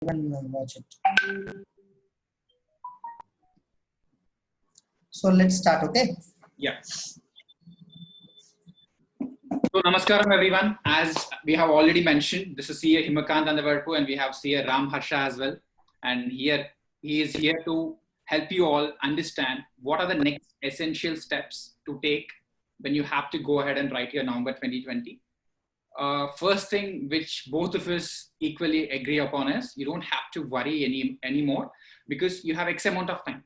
even watch it. So let's start, okay? Yeah. So namaskaram everyone. As we have already mentioned, this is CA Himakant Andavarpu and we have CA Ram Harsha as well. And here he is here to help you all understand what are the next essential steps to take when you have to go ahead and write your November 2020. First thing which both of us equally agree upon is you don't have to worry anymore because you have X amount of time.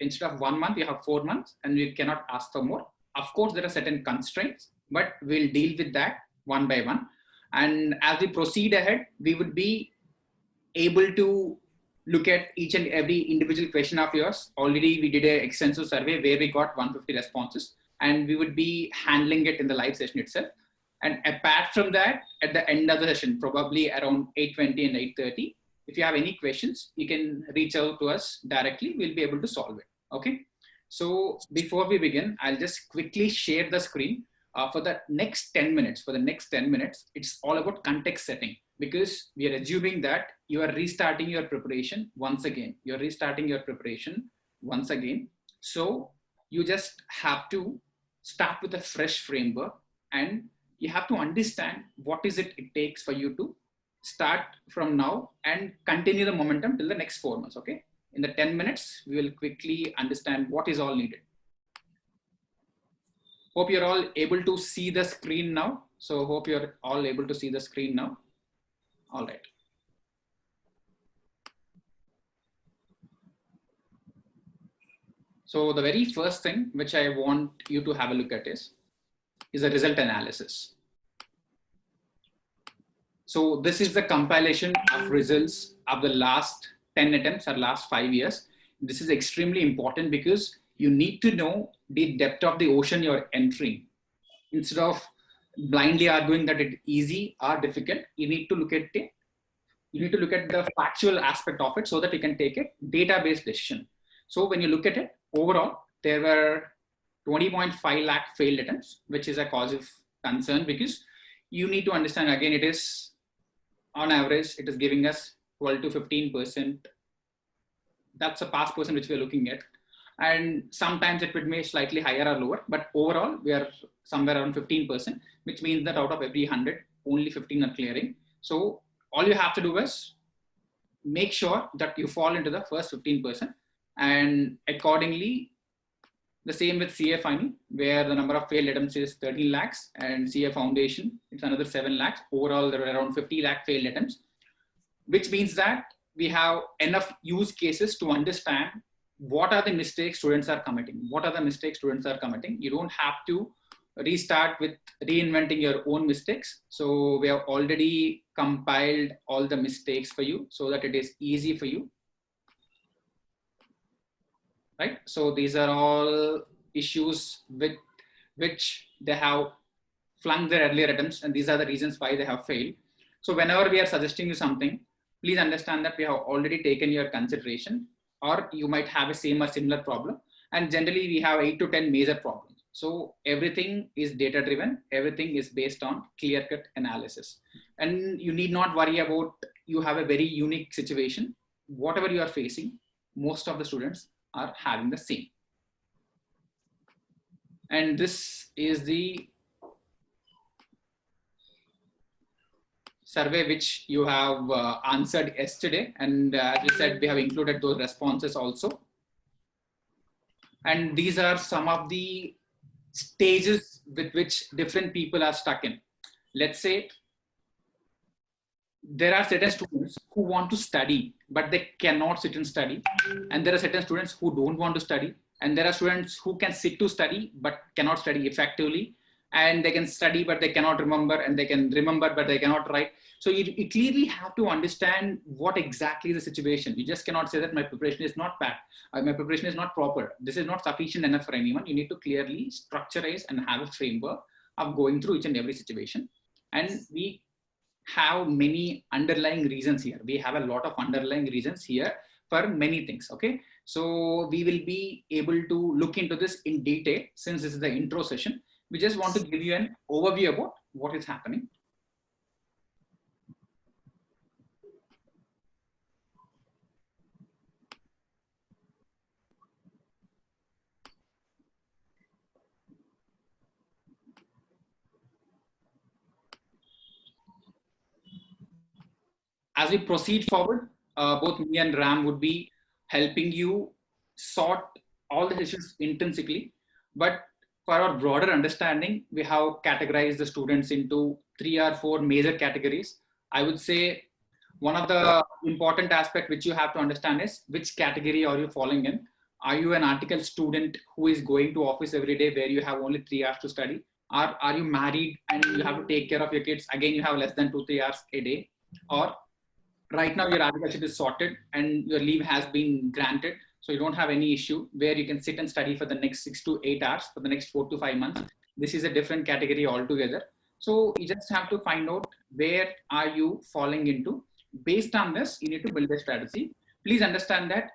Instead of 1 month, you have 4 months and you cannot ask for more. Of course, there are certain constraints, but we'll deal with that one by one. And as we proceed ahead, we would be able to look at each and every individual question of yours. Already we did an extensive survey where we got 150 responses and we would be handling it in the live session itself. And apart from that, at the end of the session, probably around 8:20 and 8:30, if you have any questions, you can reach out to us directly. We'll be able to solve it. Okay. So before we begin, I'll just quickly share the screen for the next 10 minutes. For the next 10 minutes, it's all about context setting because we are assuming that you are restarting your preparation once again. You're restarting your preparation once again. So you just have to start with a fresh framework and you have to understand what is it takes for you to start from now and continue the momentum till the next 4 months, okay? In the 10 minutes, we will quickly understand what is all needed. Hope you're all able to see the screen now. So hope you're all able to see the screen now. All right. So the very first thing which I want you to have a look at is a result analysis. So this is the compilation of results of the last 10 attempts or last 5 years. This is extremely important because you need to know the depth of the ocean you're entering. Instead of blindly arguing that it's easy or difficult, you need to look at it. You need to look at the factual aspect of it so that you can take a data-based decision. So when you look at it, overall, there were 20.5 lakh failed attempts, which is a cause of concern because you need to understand, again, it is on average, it is giving us 12 to 15%. That's a pass percent which we're looking at. And sometimes it would be slightly higher or lower, but overall we are somewhere around 15%, which means that out of every 100, only 15 are clearing. So all you have to do is make sure that you fall into the first 15%, and accordingly, the same with CA Final, where the number of failed attempts is 13 lakhs, and CA Foundation, it's another 7 lakhs. Overall, there are around 50 lakh failed attempts, which means that we have enough use cases to understand what are the mistakes students are committing. What are the mistakes students are committing? You don't have to restart with reinventing your own mistakes. So we have already compiled all the mistakes for you so that it is easy for you. Right? So these are all issues with which they have flunked their earlier attempts, and these are the reasons why they have failed. So whenever we are suggesting you something, please understand that we have already taken your consideration, or you might have a same or similar problem. And generally we have 8 to 10 major problems. So everything is data driven. Everything is based on clear-cut analysis. And you need not worry about, you have a very unique situation. Whatever you are facing, most of the students are having the same. And this is the survey which you have answered yesterday. And as we said, we have included those responses also. And these are some of the stages with which different people are stuck in. Let's say there are certain students who want to study, but they cannot sit and study. And there are certain students who don't want to study. And there are students who can sit to study, but cannot study effectively. And they can study, but they cannot remember, and they can remember, but they cannot write. So you clearly have to understand what exactly is the situation. You just cannot say that my preparation is not bad. My preparation is not proper. This is not sufficient enough for anyone. You need to clearly structureize and have a framework of going through each and every situation. And we have many underlying reasons here. We have a lot of underlying reasons here for many things, okay? So we will be able to look into this in detail since this is the intro session. We just want to give you an overview about what is happening. as we proceed forward, both me and Ram would be helping you sort all the issues intrinsically. But for our broader understanding, we have categorized the students into 3 or 4 major categories. I would say one of the important aspects which you have to understand is which category are you falling in. Are you an article student who is going to office every day where you have only 3 hours to study? Are you married and you have to take care of your kids? Again, you have less than 2-3 hours a day. Or right now your articleship is sorted and your leave has been granted. So you don't have any issue where you can sit and study for the next 6 to 8 hours for the next 4 to 5 months. This is a different category altogether. So you just have to find out where are you falling into. Based on this, you need to build a strategy. Please understand that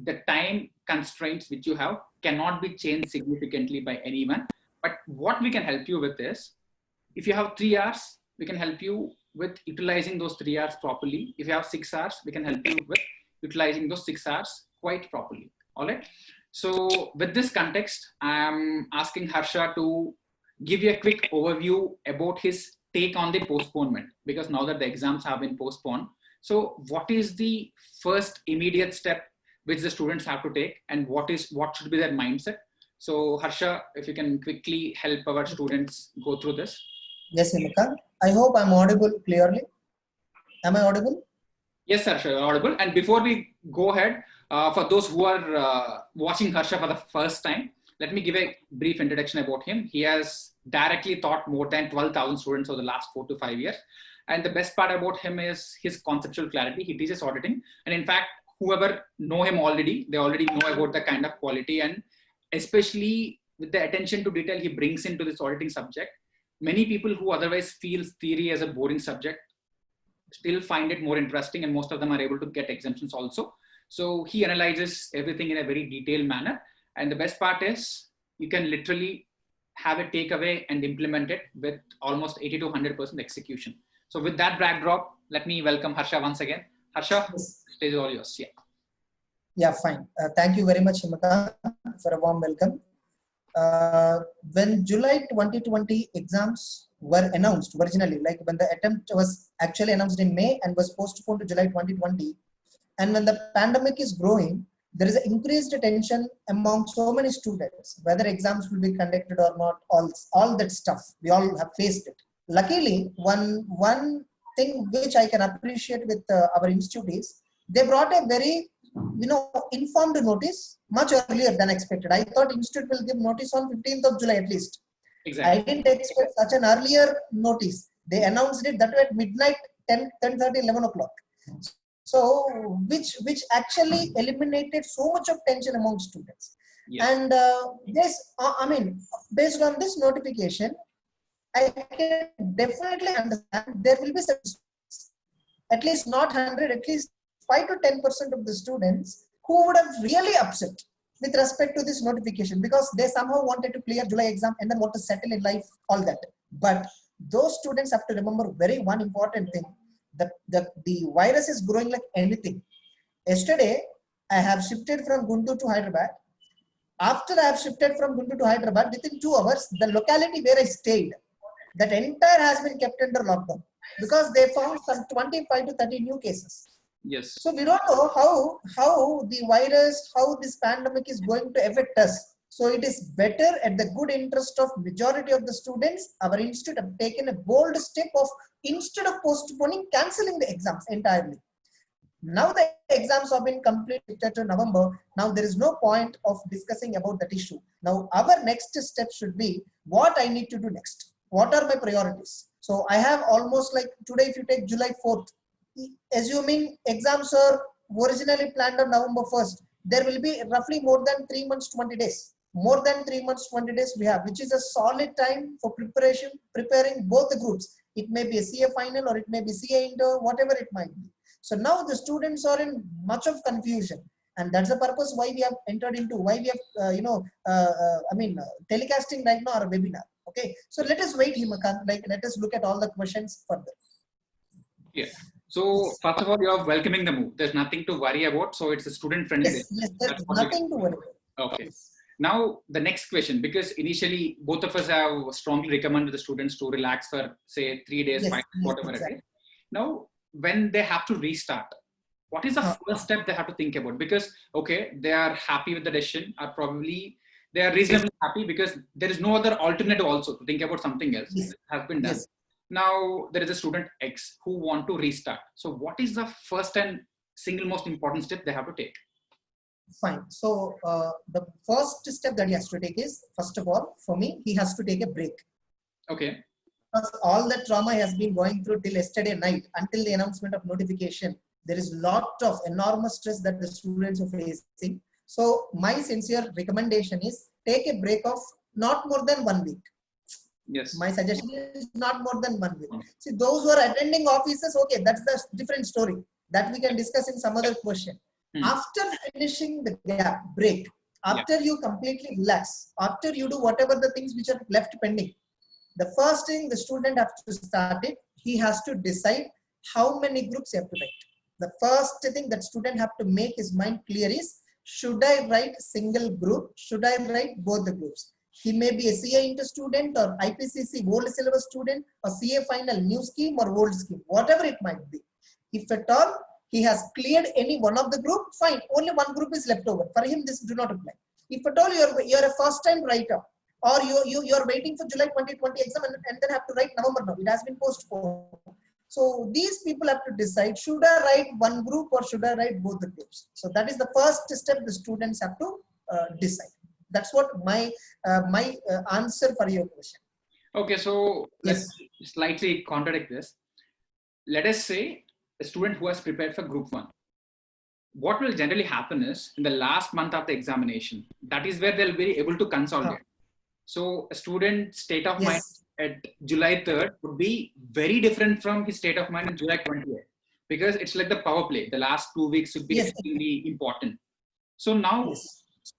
the time constraints which you have cannot be changed significantly by anyone. But what we can help you with is, if you have 3 hours, we can help you with utilizing those 3 hours properly. If you have 6 hours, we can help you with utilizing those 6 hours quite properly. All right. So with this context, I'm asking Harsha to give you a quick overview about his take on the postponement, because now that the exams have been postponed. So what is the first immediate step which the students have to take, and what should be their mindset? So Harsha, if you can quickly help our students go through this. Yes, Himaka. I hope I'm audible clearly. Am I audible? Yes, Harsha, you're audible. And before we go ahead, for those who are watching Harsha for the first time, let me give a brief introduction about him. He has directly taught more than 12,000 students over the last 4 to 5 years. And the best part about him is his conceptual clarity. He teaches auditing. And in fact, whoever know him already, they already know about the kind of quality, and especially with the attention to detail he brings into this auditing subject. Many people who otherwise feel theory as a boring subject still find it more interesting, and most of them are able to get exemptions also. So he analyzes everything in a very detailed manner. And the best part is you can literally have a takeaway and implement it with almost 80 to 100% execution. So with that backdrop, let me welcome Harsha once again. Harsha, Yes. stage is all yours. Yeah. Yeah, fine. Thank you very much, Himaka, for a warm welcome. When July 2020 exams were announced originally, like when the attempt was actually announced in May and was postponed to July 2020, and when the pandemic is growing, there is an increased tension among so many students, whether exams will be conducted or not, all that stuff. We all have faced it. Luckily, one thing which I can appreciate with our institute is they brought a very informed notice much earlier than expected. I thought institute will give notice on 15th of July at least. Exactly. I didn't expect such an earlier notice. They announced it that way at midnight, 10:30, 11 o'clock. So, which actually eliminated so much of tension among students. Yes. And based on this notification, I can definitely understand there will be some, at least not 100, at least 5 to 10% of the students who would have really upset with respect to this notification, because they somehow wanted to clear July exam and then want to settle in life, all that. But those students have to remember one important thing. The virus is growing like anything. Yesterday, I have shifted from Guntur to Hyderabad. After I have shifted from Guntur to Hyderabad, within 2 hours, the locality where I stayed, that entire has been kept under lockdown because they found some 25 to 30 new cases. Yes. So we don't know how the virus, how this pandemic is going to affect us. So it is better, at the good interest of majority of the students, our institute have taken a bold step of, instead of postponing, cancelling the exams entirely. Now the exams have been completed to November. Now there is no point of discussing about that issue. Now our next step should be what I need to do next. What are my priorities? So I have almost, like today, if you take July 4th, assuming exams are originally planned on November 1st, there will be roughly more than 3 months, 20 days. More than 3 months, 20 days we have, which is a solid time for preparing both the groups. It may be a CA final or it may be CA inter, whatever it might be. So now the students are in much of confusion, and that's the purpose why we have entered into, why we have, telecasting right now our webinar. Okay, so let us wait, Himakant, let us look at all the questions further. Yeah. So first of all, you are welcoming the move. There's nothing to worry about. So it's a student friendly. Yes, there's nothing to worry about. Okay. Now the next question, because initially both of us have strongly recommended the students to relax for say 3 days, 5 days, whatever it is. Now when they have to restart, what is the first step they have to think about? Because, okay, they are happy with the decision, or probably they are reasonably happy because there is no other alternative also to think about something else. Yes. It has been done. Yes. Now there is a student X who want to restart. So what is the first and single most important step they have to take? Fine. So the first step that he has to take is, first of all, for me, he has to take a break. Okay. Because all the trauma he has been going through till yesterday night, until the announcement of notification, there is lot of enormous stress that the students are facing. So my sincere recommendation is take a break of not more than 1 week. Yes. My suggestion is not more than 1 week. See, those who are attending offices, okay, that's the different story that we can discuss in some other question. After finishing the gap break, after you completely relax, after you do whatever the things which are left pending, the first thing the student has to start it, he has to decide how many groups he have to write. The first thing that student have to make his mind clear is, should I write single group? Should I write both the groups? He may be a CA Inter student or IPCC old syllabus student or CA final new scheme or old scheme, whatever it might be. If at all he has cleared any one of the group, fine, only one group is left over. For him, this do not apply. If at all you're a first time writer, or you're waiting for July 2020 exam and then have to write November now, it has been postponed. So these people have to decide, should I write one group or should I write both the groups? So that is the first step the students have to decide. That's what my answer for your question. Okay, so let's slightly contradict this. Let us say a student who has prepared for group 1. What will generally happen is, in the last month of the examination, that is where they'll be able to consolidate. So a student's state of mind at July 3rd would be very different from his state of mind on July 20th, because it's like the power play. The last 2 weeks should be extremely important. So now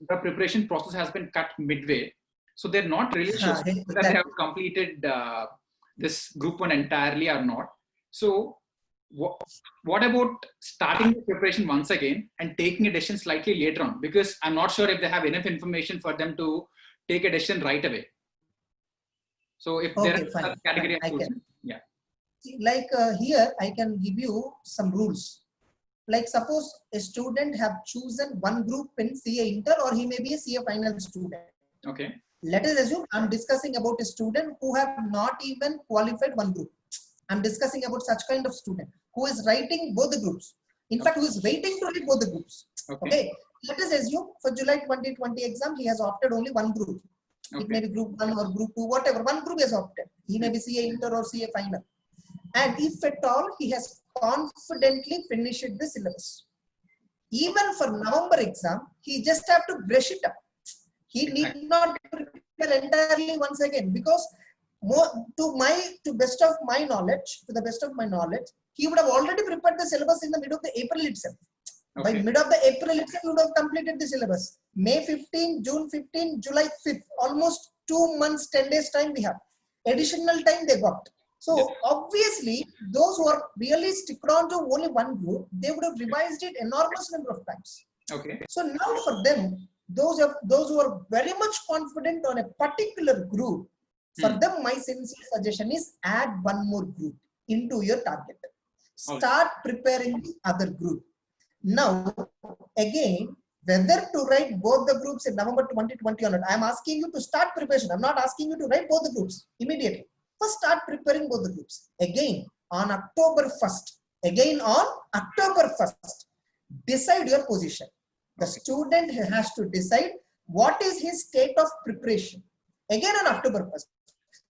the preparation process has been cut midway. So they're not really sure whether they have completed this group 1 entirely or not. So what about starting the preparation once again and taking a decision slightly later on? Because I'm not sure if they have enough information for them to take a decision right away. So if there is a category of students, like here I can give you some rules. Like suppose a student have chosen one group in CA Inter, or he may be a CA final student. Okay. Let us assume I'm discussing about a student who have not even qualified one group. I'm discussing about such kind of student who is writing both the groups. In fact, who is waiting to write both the groups. Okay. Let us assume for July 2020 exam, he has opted only one group. It may be group 1 or group 2, whatever. One group is opted. He may be CA Inter or CA final. And if at all, he has confidently finished the syllabus. Even for November exam, he just have to brush it up. He need not prepare entirely once again, because to best of my knowledge, he would have already prepared the syllabus in the mid of the April itself. By mid of the April itself, he would have completed the syllabus. May 15, June 15, July 5th, almost 2 months, 10 days time we have. Additional time they got. So obviously, those who are really stick on to only one group, they would have revised it enormous number of times. So now for them, those who are very much confident on a particular group, for them, my sincere suggestion is add one more group into your target. Start preparing the other group. Now, again, whether to write both the groups in November 2020 or not, I am asking you to start preparation. I'm not asking you to write both the groups immediately. First, start preparing both the groups. Again, on October 1st, decide your position. The student has to decide what is his state of preparation. Again, on October 1st.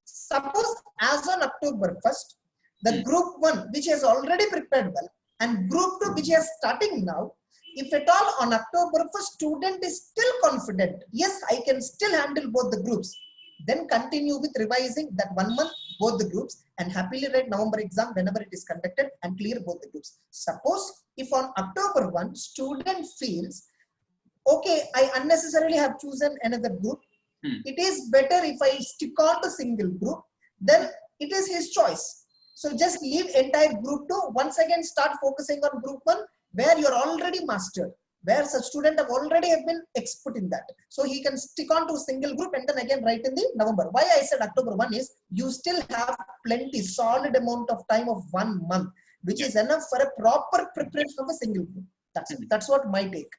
Suppose as on October 1st, the group 1, which has already prepared well, and group 2, which is starting now, if at all on October 1st, student is still confident, yes, I can still handle both the groups, then continue with revising that 1 month, both the groups, and happily write November exam whenever it is conducted and clear both the groups. Suppose if on October 1, student feels, okay, I unnecessarily have chosen another group, it is better if I stick on to single group, then it is his choice. So just leave entire group 2, once again start focusing on group 1, where you are already mastered, where such student have been expert in that. So he can stick on to a single group and then again write in the November. Why I said October 1 is, you still have plenty, solid amount of time of 1 month. which Yeah. is enough for a proper preparation of a single group. That's it. That's what my take.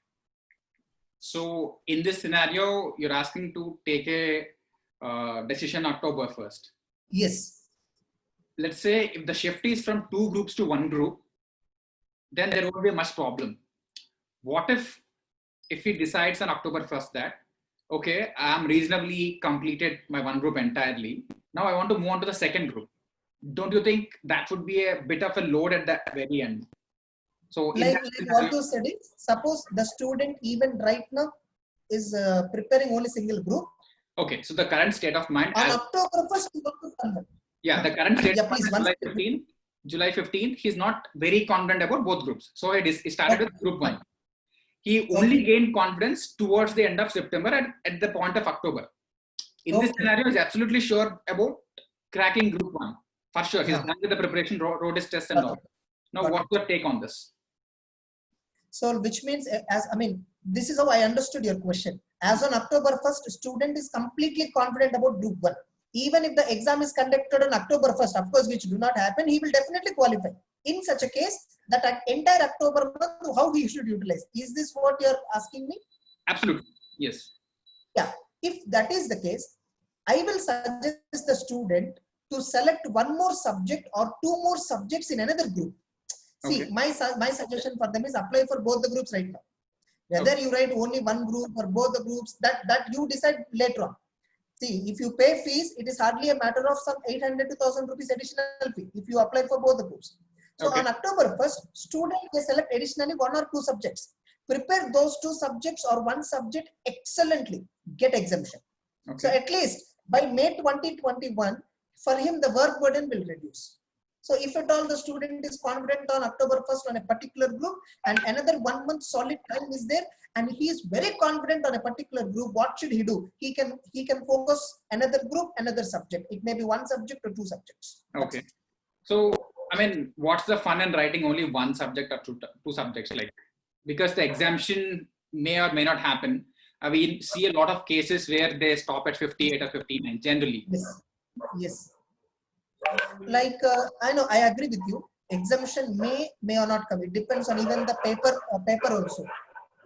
So in this scenario, you're asking to take a decision October 1st. Yes. Let's say if the shift is from 2 groups to 1 group, then there won't be much problem. What if he decides on October 1st that, okay, I'm reasonably completed my 1 group entirely. Now I want to move on to the 2nd group. Don't you think that would be a bit of a load at the very end? So in Like that what scenario, you said is, suppose the student even right now is preparing only single group. okay, so the current state of mind, On as, October 1st, we want to convert. yeah, the current state Yeah, of mind please, is once. July 15th, he's not very confident about both groups. So he started Okay, with group 1. fine. He only Okay. gained confidence towards the end of September and at the point of October. In this Okay. scenario, he's absolutely sure about cracking group 1. For sure, he's Huh. done with the preparation, wrote his test and Got all. it. Now, Got what's your take on this? So, which means, this is how I understood your question. As on October 1st, student is completely confident about group 1. Even if the exam is conducted on October 1st, of course, which do not happen, he will definitely qualify. In such a case, that entire October month, how he should utilize. Is this what you're asking me? Absolutely, yes. Yeah. If that is the case, I will suggest the student to select one more subject or 2 more subjects in another group. See, Okay. my suggestion for them is apply for both the groups right now. Whether you write only one group or both the groups, that you decide later on. See, if you pay fees, it is hardly a matter of some 800 to 1000 rupees additional fee if you apply for both the groups. So Okay. on October 1st, student may select additionally 1 or 2 subjects. Prepare those 2 subjects or 1 subject excellently. Get exemption. Okay. So at least by May 2021, for him the work burden will reduce. So if at all the student is confident on October 1st on a particular group and another 1 month solid time is there and he is very confident on a particular group, what should he do? He can focus another group, another subject. It may be 1 subject or 2 subjects. Okay. So, I mean, what's the fun in writing only 1 subject or 2 subjects? Like, because the exemption may or may not happen. We see a lot of cases where they stop at 58 or 59 generally. Yes. Yes. Like I know, I agree with you. Exemption may or not come. It depends on even the paper also.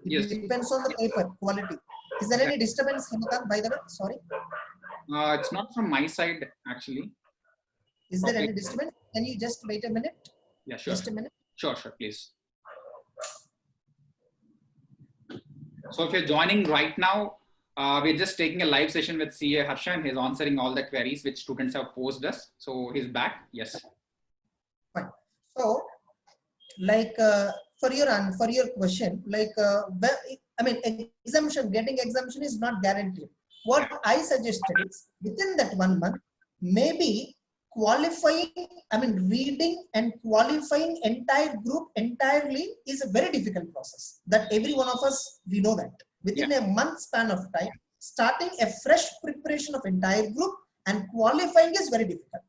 It Yes. depends on the paper quality. Is there any disturbance, Himakant, by the way? Sorry. It's not from my side actually. Is there any disturbance? Can you just wait a minute? Yeah, sure. Just a minute. Sure, please. So if you're joining right now, we're just taking a live session with CA Harsha and he's answering all the queries which students have posed us. So he's back. Yes. Fine. So, like for your question, like getting exemption is not guaranteed. What I suggested is within that 1 month, maybe qualifying, reading and qualifying entire group entirely is a very difficult process. That every one of us, we know that. Within a month span of time, starting a fresh preparation of entire group and qualifying is very difficult.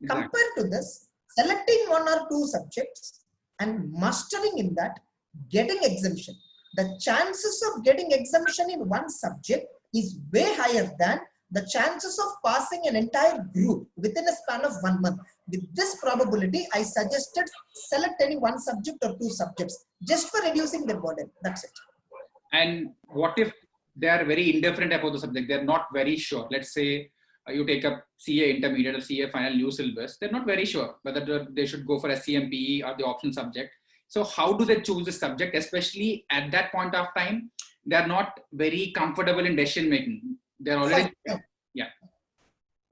Exactly. Compared to this, selecting 1 or 2 subjects and mastering in that, getting exemption. The chances of getting exemption in 1 subject is way higher than the chances of passing an entire group within a span of 1 month. With this probability, I suggested select any 1 subject or 2 subjects just for reducing the burden. That's it. And what if they are very indifferent about the subject? They're not very sure. Let's say you take up CA intermediate or CA final new syllabus. They're not very sure whether they should go for a CMPE or the optional subject. So how do they choose the subject? Especially at that point of time, they're not very comfortable in decision making. They're already, yeah.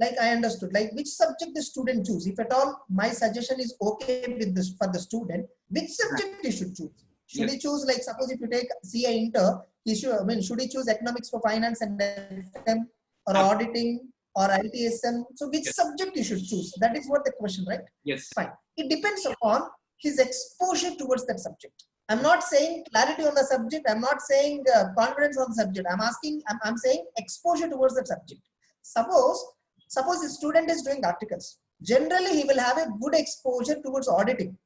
Like I understood, like which subject the student choose. If at all my suggestion is okay with this for the student, which subject he should choose? Should he choose, like suppose if you take CA Inter, he should, should he choose economics for finance and FM or auditing or ITSM? So which subject he should choose? That is what the question, right? Yes. Fine. It depends upon his exposure towards that subject. I'm not saying clarity on the subject. I'm not saying confidence on the subject. I'm saying exposure towards that subject. Suppose the student is doing articles. Generally, he will have a good exposure towards auditing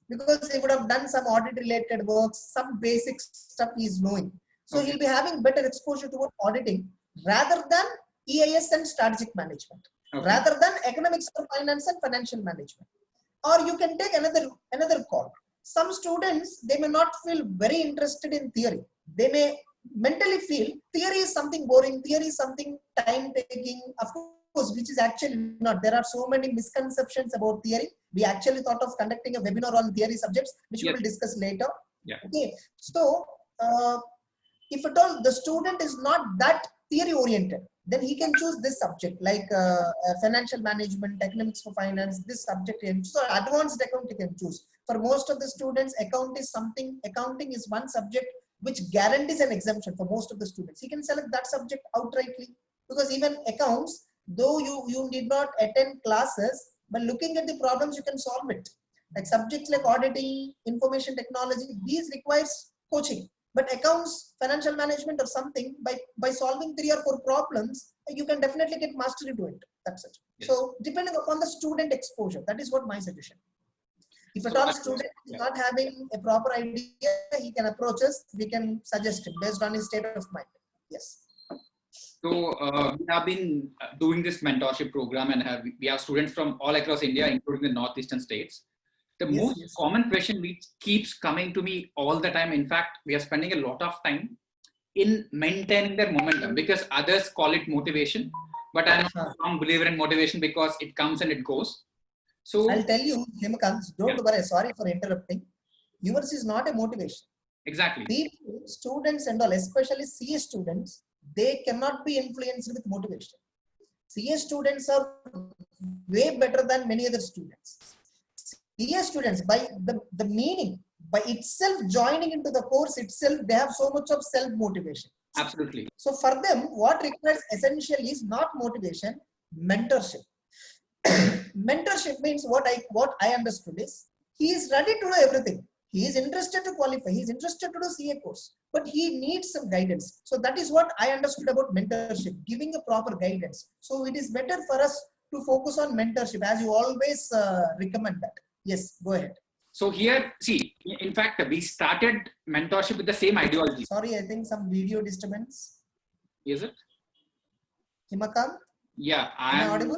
because he would have done some audit related works, some basic stuff he is knowing. So he'll be having better exposure towards auditing rather than EIS and strategic management, rather than economics or finance and financial management. or you can take another call. Some students, they may not feel very interested in theory. They may mentally feel theory is something boring, theory is something time taking, of course, which is actually not. There are so many misconceptions about theory. We actually thought of conducting a webinar on theory subjects, which we will discuss later. Yeah. Okay, so if at all the student is not that theory oriented, then he can choose this subject like financial management, economics for finance, this subject. So advanced account he can choose. For most of the students, accounting is one subject which guarantees an exemption for most of the students. He can select that subject outrightly, because even accounts, though you need not attend classes, but looking at the problems, you can solve it. Like subjects like auditing, information technology, these requires coaching. But accounts, financial management or something, by solving 3 or 4 problems, you can definitely get mastery to it. That's it. Yes. So depending upon the student exposure, that is what my suggestion. If at all a student is not having a proper idea, he can approach us. We can suggest him based on his state of mind. Yes. So we have been doing this mentorship program, and we have students from all across India, including the northeastern states. The most common question which keeps coming to me all the time, in fact, we are spending a lot of time in maintaining their momentum, because others call it motivation, but I'm not a strong believer in motivation because it comes and it goes. So I'll tell you, Himakant, don't worry, sorry for interrupting. Yours is not a motivation. Exactly. People, students and all, especially CA students, they cannot be influenced with motivation. CA students are way better than many other students. CA students, by the meaning, by itself joining into the course itself, they have so much of self-motivation. Absolutely. So for them, what requires essentially is not motivation, mentorship. Mentorship means what I understood is, he is ready to do everything. He is interested to qualify. He is interested to do CA course, but he needs some guidance. So that is what I understood about mentorship, giving a proper guidance. So it is better for us to focus on mentorship, as you always recommend that. Yes, go ahead. So here, see, in fact, we started mentorship with the same ideology. Sorry, I think some video disturbance. Is it? Himakant? Yeah. Am I audible?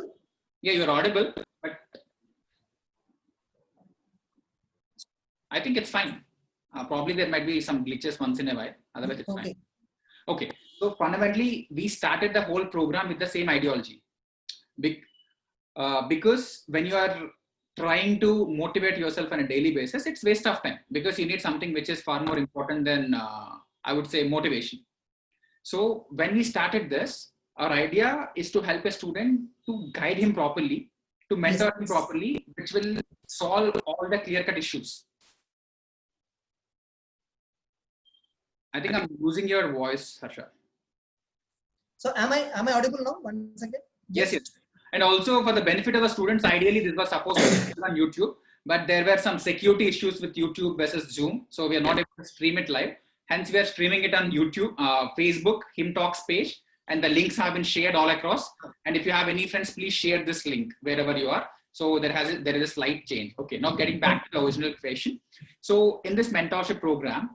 Yeah, you're audible, but I think it's fine. Probably there might be some glitches once in a while. Otherwise, it's fine. Okay. So fundamentally, we started the whole program with the same ideology. Because when you are trying to motivate yourself on a daily basis, it's waste of time, because you need something which is far more important than, I would say, motivation. So when we started this, our idea is to help a student, to guide him properly, to mentor him properly, which will solve all the clear-cut issues. I think I'm losing your voice, Harsha. So am I audible now? One second. Yes. And also, for the benefit of the students, ideally this was supposed to be on YouTube, but there were some security issues with YouTube versus Zoom, so we are not able to stream it live. Hence, we are streaming it on YouTube, Facebook, Him Talks page, and the links have been shared all across. And if you have any friends, please share this link wherever you are. So there is a slight change. Okay, now getting back to the original question. So in this mentorship program,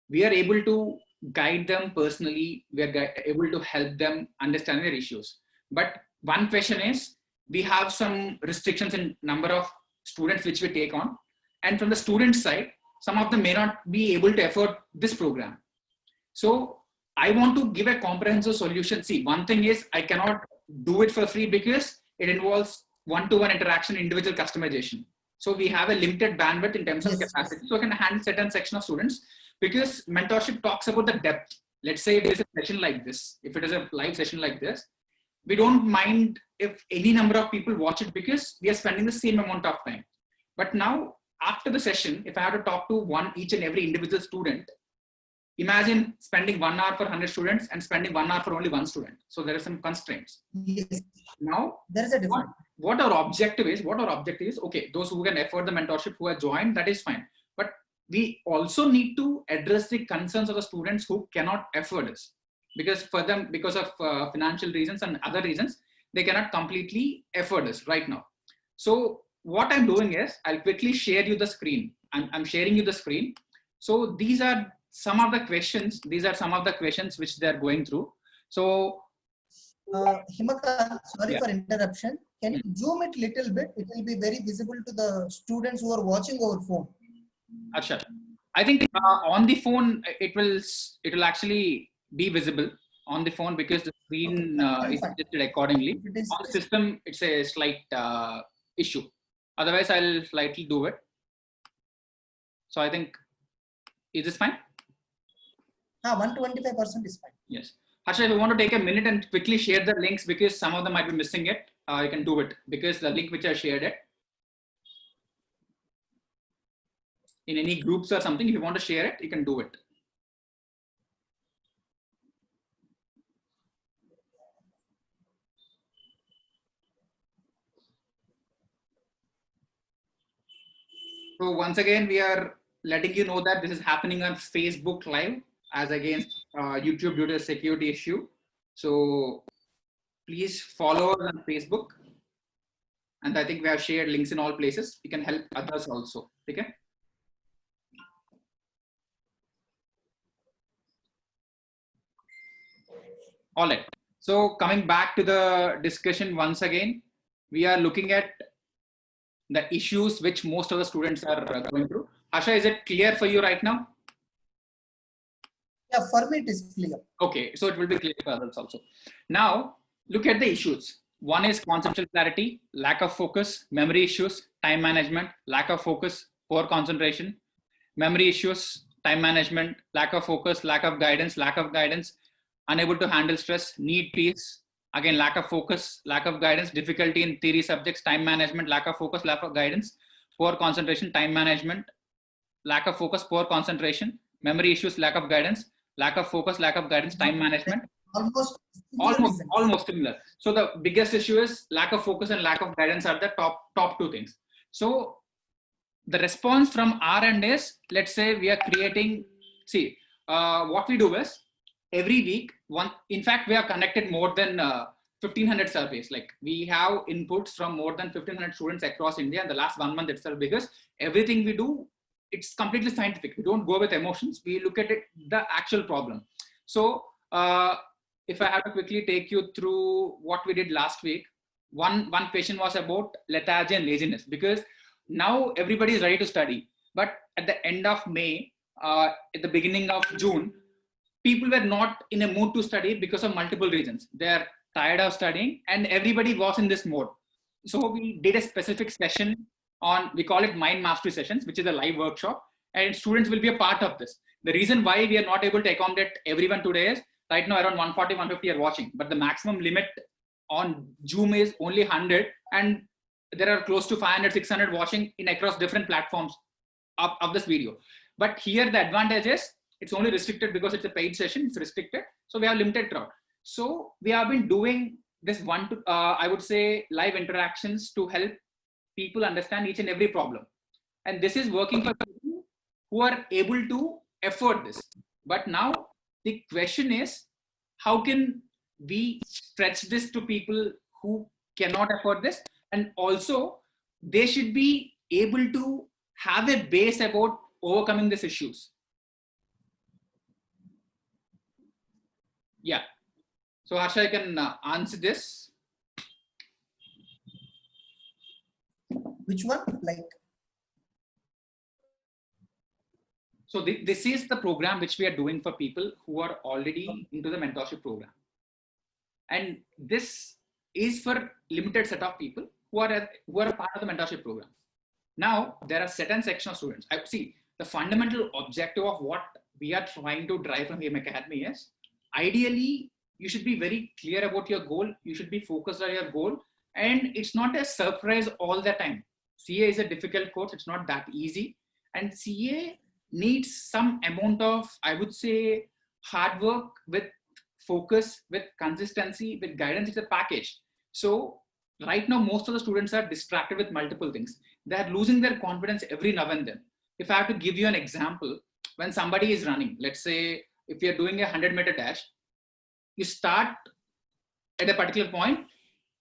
we are able to guide them personally. We are able to help them understand their issues. But one question is, we have some restrictions in number of students which we take on. And from the student side, some of them may not be able to afford this program. So I want to give a comprehensive solution. See, one thing is, I cannot do it for free because it involves one-to-one interaction, individual customization. So we have a limited bandwidth in terms of capacity. So I can handle certain section of students, because mentorship talks about the depth. Let's say there is a session like this. If it is a live session like this, we don't mind if any number of people watch it, because we are spending the same amount of time. But now, after the session, if I have to talk to each and every individual student, imagine spending 1 hour for 100 students and spending 1 hour for only one student. So there are some constraints. Yes. Now, there is a difference. What our objective is, okay, those who can afford the mentorship, who are joined, that is fine. But we also need to address the concerns of the students who cannot afford this. Because for them, because of financial reasons and other reasons, they cannot completely afford this right now. So what I'm doing is, I'll quickly share you the screen. I'm sharing you the screen. So these are some of the questions. These are some of the questions which they're going through. So Himakant, sorry Yeah. for interruption. Can you zoom it little bit? It will be very visible to the students who are watching over phone. Acha. I think on the phone it will actually be visible on the phone because the screen Okay, is fine. adjusted accordingly. If it is On the system, it's a slight issue. Otherwise, I'll slightly do it. So I think, is this fine? 125% is fine. Yes. Harsha, if you want to take a minute and quickly share the links because some of them might be missing it, you can do it because the link which I shared it in any groups or something, if you want to share it, you can do it. So once again, we are letting you know that this is happening on Facebook Live as against YouTube due to a security issue. So please follow us on Facebook. And I think we have shared links in all places. You can help others also. Okay. All right. So coming back to the discussion once again, we are looking at the issues which most of the students are going through. Asha, is it clear for you right now? Yeah, for me it is clear. Okay, so it will be clear for others also. Now, look at the issues. One is conceptual clarity, lack of focus, memory issues, time management, lack of focus, poor concentration, memory issues, time management, lack of focus, lack of guidance, unable to handle stress, need peace, again, lack of focus, lack of guidance, difficulty in theory subjects, time management, lack of focus, lack of guidance, poor concentration, time management, lack of focus, poor concentration, memory issues, lack of guidance, lack of focus, lack of guidance, time management. Almost similar. So the biggest issue is lack of focus and lack of guidance are the top two things. So the response from our end is, let's say we are creating, see, what we do is every week, in fact, we are connected more than 1,500 surveys. Like we have inputs from more than 1,500 students across India in the last 1 month itself, because everything we do, it's completely scientific. We don't go with emotions. We look at it, the actual problem. So if I have to quickly take you through what we did last week, one question was about lethargy and laziness, because now everybody is ready to study. But at the end of May, at the beginning of June, people were not in a mood to study because of multiple reasons. They're tired of studying and everybody was in this mode. So we did a specific session on, we call it Mind Mastery Sessions, which is a live workshop, and students will be a part of this. The reason why we are not able to accommodate everyone today is right now around 140, 150 are watching, but the maximum limit on Zoom is only 100, and there are close to 500, 600 watching in across different platforms of this video. But here the advantage is it's only restricted because it's a paid session, it's restricted. So we have limited crowd. So we have been doing this I would say live interactions to help people understand each and every problem. And this is working for people who are able to afford this. But now the question is, how can we stretch this to people who cannot afford this? And also they should be able to have a base about overcoming these issues. Yeah. So Harsha, I can answer this. Which one? So this is the program which we are doing for people who are already into the mentorship program. And this is for limited set of people who are a part of the mentorship program. Now, there are certain section of students. I see the fundamental objective of what we are trying to drive from HIM Academy is, ideally, you should be very clear about your goal. You should be focused on your goal. And it's not a surprise all the time. CA is a difficult course. It's not that easy. And CA needs some amount of, I would say, hard work with focus, with consistency, with guidance. It's a package. So right now, most of the students are distracted with multiple things. They're losing their confidence every now and then. If I have to give you an example, when somebody is running, let's say if you're doing a 100-meter dash, you start at a particular point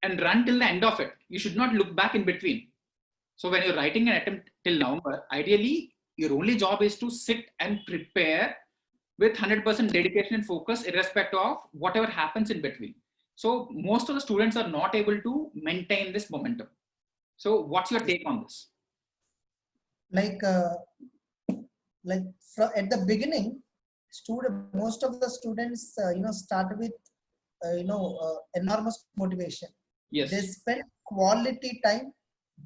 and run till the end of it. You should not look back in between. So when you're writing an attempt till November, ideally, your only job is to sit and prepare with 100% dedication and focus, irrespective of whatever happens in between. So most of the students are not able to maintain this momentum. So what's your take on this? Like, at the beginning, most of the students, start with, enormous motivation. Yes. They spend quality time.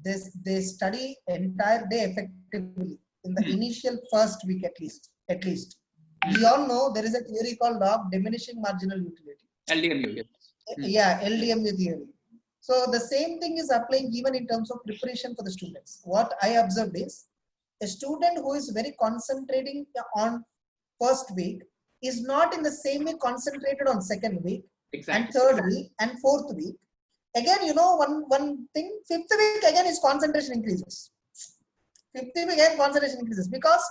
They study entire day effectively in the initial first week at least. We all know there is a theory called of diminishing marginal utility. LDMU. Yes. Yeah, LDMU theory. So the same thing is applying even in terms of preparation for the students. What I observed is a student who is very concentrating on first week is not in the same way concentrated on second week and third week and fourth week. Again, one thing, fifth week again is concentration increases. Fifth week again concentration increases because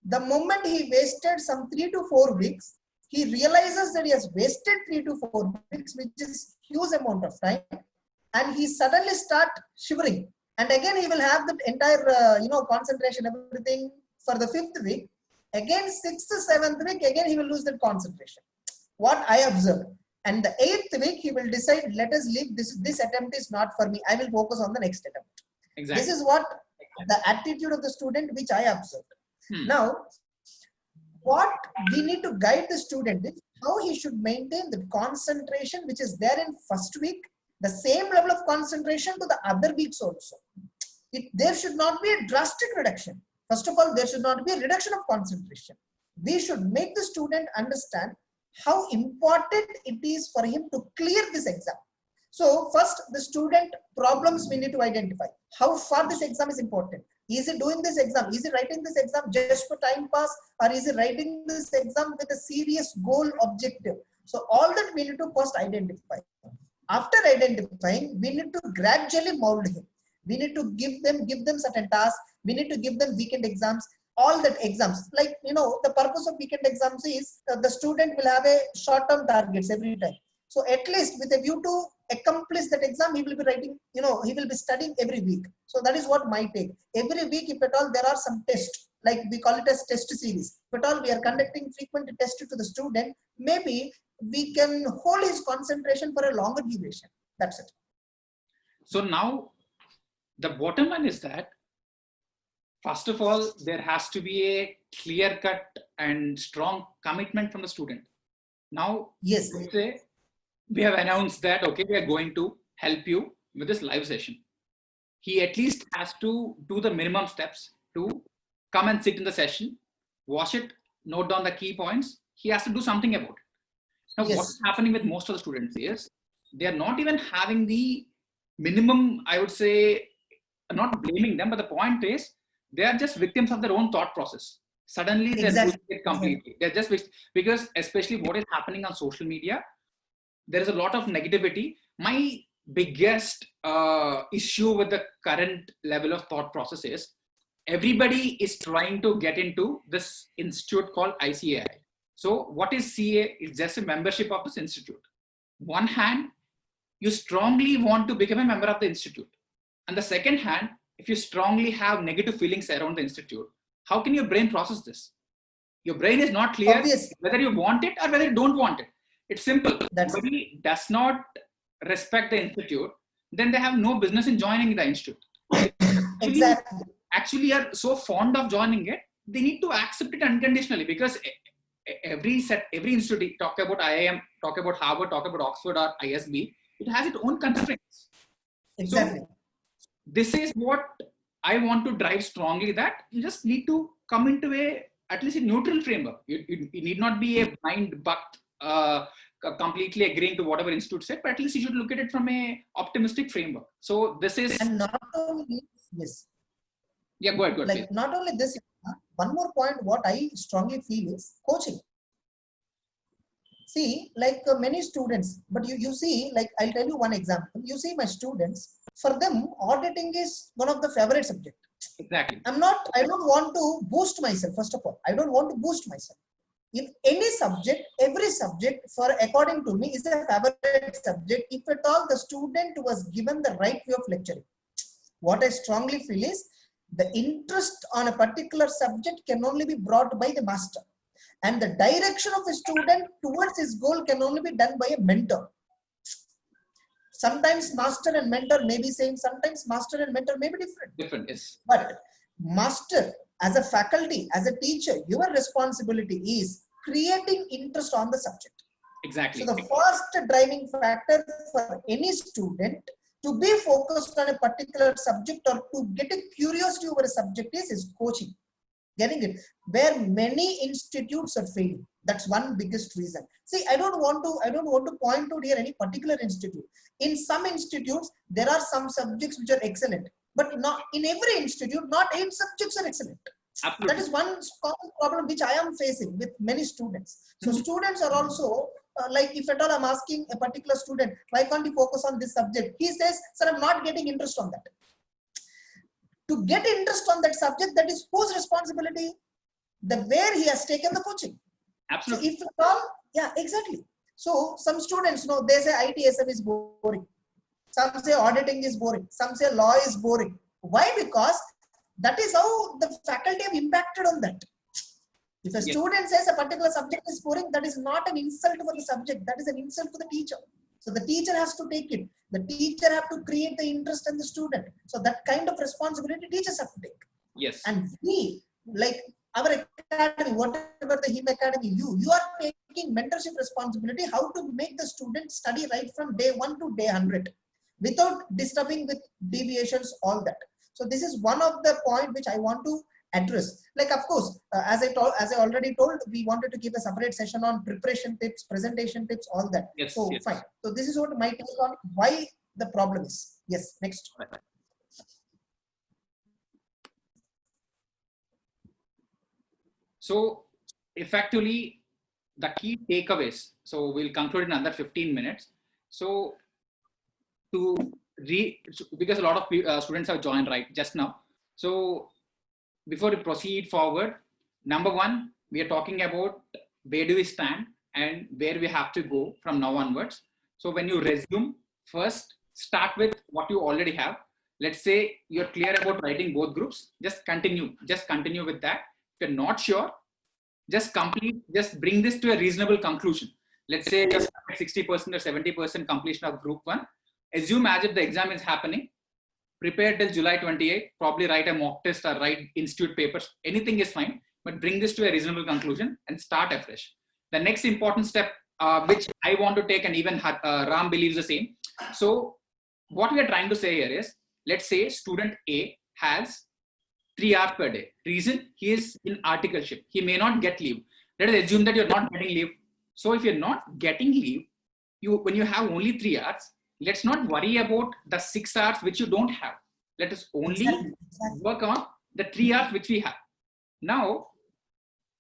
the moment he wasted some 3 to 4 weeks, he realizes that he has wasted 3 to 4 weeks, which is huge amount of time, and he suddenly start shivering. And again, he will have the entire, concentration, everything for the fifth week. Again, sixth, seventh week, again, he will lose that concentration. What I observed. And the eighth week, he will decide, let us leave this attempt is not for me. I will focus on the next attempt. Exactly. This is what the attitude of the student, which I observed. Now, what we need to guide the student is how he should maintain the concentration, which is there in first week, the same level of concentration to the other weeks also. There should not be a drastic reduction. First of all, there should not be a reduction of concentration. We should make the student understand how important it is for him to clear this exam. So first, the student problems we need to identify. How far this exam is important. Is he doing this exam? Is he writing this exam just for time pass? Or is he writing this exam with a serious goal objective? So all that we need to first identify. After identifying, we need to gradually mold him. We need to give them certain tasks. We need to give them weekend exams. All that exams, like, the purpose of weekend exams is the student will have a short-term targets every time. So at least with a view to accomplish that exam, he will be writing, he will be studying every week. So that is what my take. Every week, if at all there are some tests, like we call it as test series. If at all we are conducting frequent tests to the student, maybe we can hold his concentration for a longer duration. That's it. So now the bottom line is that, first of all, there has to be a clear cut and strong commitment from the student. Now, yes, we have announced that, okay, we are going to help you with this live session. He at least has to do the minimum steps to come and sit in the session, watch it, note down the key points. He has to do something about it. Now, what's happening with most of the students is they are not even having the minimum, I would say, I'm not blaming them, but the point is they are just victims of their own thought process. Suddenly they're losing it completely. They're just, because especially what is happening on social media, there is a lot of negativity. My biggest issue with the current level of thought process is everybody is trying to get into this institute called ICAI. So what is CA? It's just a membership of this institute. One hand, you strongly want to become a member of the institute. And the second hand, if you strongly have negative feelings around the institute, how can your brain process this? Your brain is not clear whether you want it or whether you don't want it. It's simple. Somebody does not respect the institute, then they have no business in joining the institute. Actually are so fond of joining it, they need to accept it unconditionally, because every institute, talk about IIM, talk about Harvard, talk about Oxford or ISB, it has its own constraints. Exactly. So, this is what I want to drive strongly, that you just need to come into at least a neutral framework. You need not be a blind buck, completely agreeing to whatever institute said, but at least you should look at it from a optimistic framework. So this is, and not only yeah, go ahead. Like, not only this, one more point what I strongly feel is coaching. See, like many students, but you see, like, I'll tell you one example. You see my students, for them, auditing is one of the favorite subject. Exactly. I don't want to boost myself, first of all. I don't want to boost myself. In any subject, every subject, according to me, is a favorite subject if at all the student was given the right way of lecturing. What I strongly feel is the interest on a particular subject can only be brought by the master. And the direction of a student towards his goal can only be done by a mentor. Sometimes master and mentor may be same, sometimes master and mentor may be different. Different, yes. But master, as a faculty, as a teacher, your responsibility is creating interest on the subject. Exactly. So the first driving factor for any student to be focused on a particular subject or to get a curiosity over a subject is coaching. Getting it? Where many institutes are failing. That's one biggest reason. See, I don't want to point out here any particular institute. In some institutes, there are some subjects which are excellent, but not in every institute, not 8 subjects are excellent. Absolutely. That is one common problem which I am facing with many students. So students are also like, if at all I'm asking a particular student, why can't you focus on this subject? He says, sir, I'm not getting interest on that. To get interest on that subject, that is whose responsibility? The where he has taken the coaching. Absolutely. So if at all, yeah, exactly. So some students, they say ITSM is boring. Some say auditing is boring. Some say law is boring. Why? Because that is how the faculty have impacted on that. If a student says a particular subject is boring, that is not an insult for the subject. That is an insult for the teacher. So the teacher has to take it. The teacher have to create the interest in the student. So that kind of responsibility teachers have to take. Yes. And we, like our academy, whatever the HIM Academy, you are taking mentorship responsibility, how to make the student study right from day 1 to day 100 without disturbing with deviations, all that. So this is one of the point which I want to address. Like, of course, as I already told, we wanted to give a separate session on preparation tips, presentation tips, all that. Yes, so yes. Fine. So this is what my take on why the problem is. Yes, next. So effectively, the key takeaways. So we'll conclude in another 15 minutes. So because a lot of students have joined right just now. So before we proceed forward, number one, we are talking about where do we stand and where we have to go from now onwards. So when you resume, first start with what you already have. Let's say you're clear about writing both groups. Just continue with that. If you're not sure, just bring this to a reasonable conclusion. Let's say just 60% or 70% completion of group 1. Assume as if the exam is happening. Prepare till July 28th, probably write a mock test or write institute papers. Anything is fine, but bring this to a reasonable conclusion and start afresh. The next important step, which I want to take, and even Ram believes the same. So what we are trying to say here is, let's say student A has 3 hours per day. Reason, he is in articleship. He may not get leave. Let us assume that you're not getting leave. So if you're not getting leave, when you have only 3 hours, let's not worry about the 6 hours which you don't have. Let us only work on the 3 hours which we have. Now,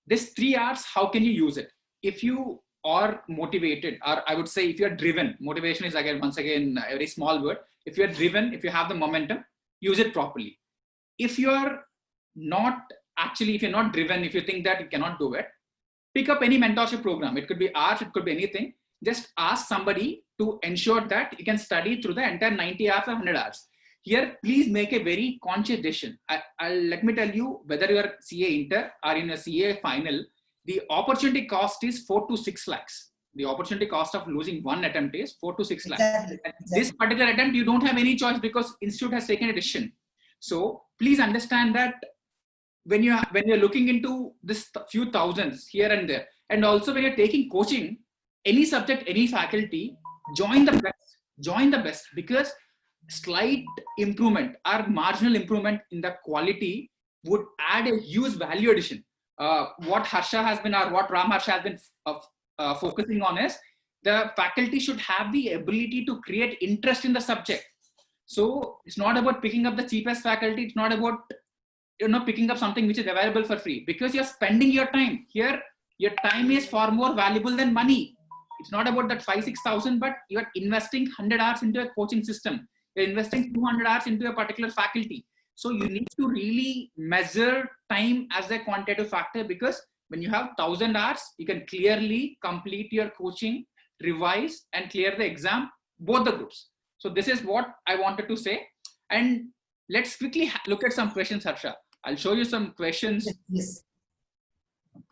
this 3 hours, how can you use it? If you are motivated, or I would say if you're driven, motivation is once again a very small word. If you're driven, if you have the momentum, use it properly. If you're not driven, if you think that you cannot do it, pick up any mentorship program. It could be arts, it could be anything. Just ask somebody to ensure that you can study through the entire 90 hours or 100 hours. Here, please make a very conscious decision. Let me tell you, whether you are CA Inter or in a CA final, the opportunity cost is 4 to 6 lakhs. The opportunity cost of losing one attempt is 4 to 6 lakhs. Exactly. This particular attempt, you don't have any choice because institute has taken a decision. So please understand that when you're looking into this few thousands here and there, and also when you're taking coaching, any subject, any faculty, join the best, because slight improvement or marginal improvement in the quality would add a huge value addition. What Harsha has been, or what Ram Harsha has been focusing on is, the faculty should have the ability to create interest in the subject. So it's not about picking up the cheapest faculty. It's not about picking up something which is available for free, because you're spending your time here. Your time is far more valuable than money. It's not about that 5,000-6,000, but you're investing 100 hours into a coaching system. You're investing 200 hours into a particular faculty. So you need to really measure time as a quantitative factor, because when you have 1,000 hours, you can clearly complete your coaching, revise, and clear the exam, both the groups. So this is what I wanted to say. And let's quickly look at some questions, Harsha. I'll show you some questions. Yes.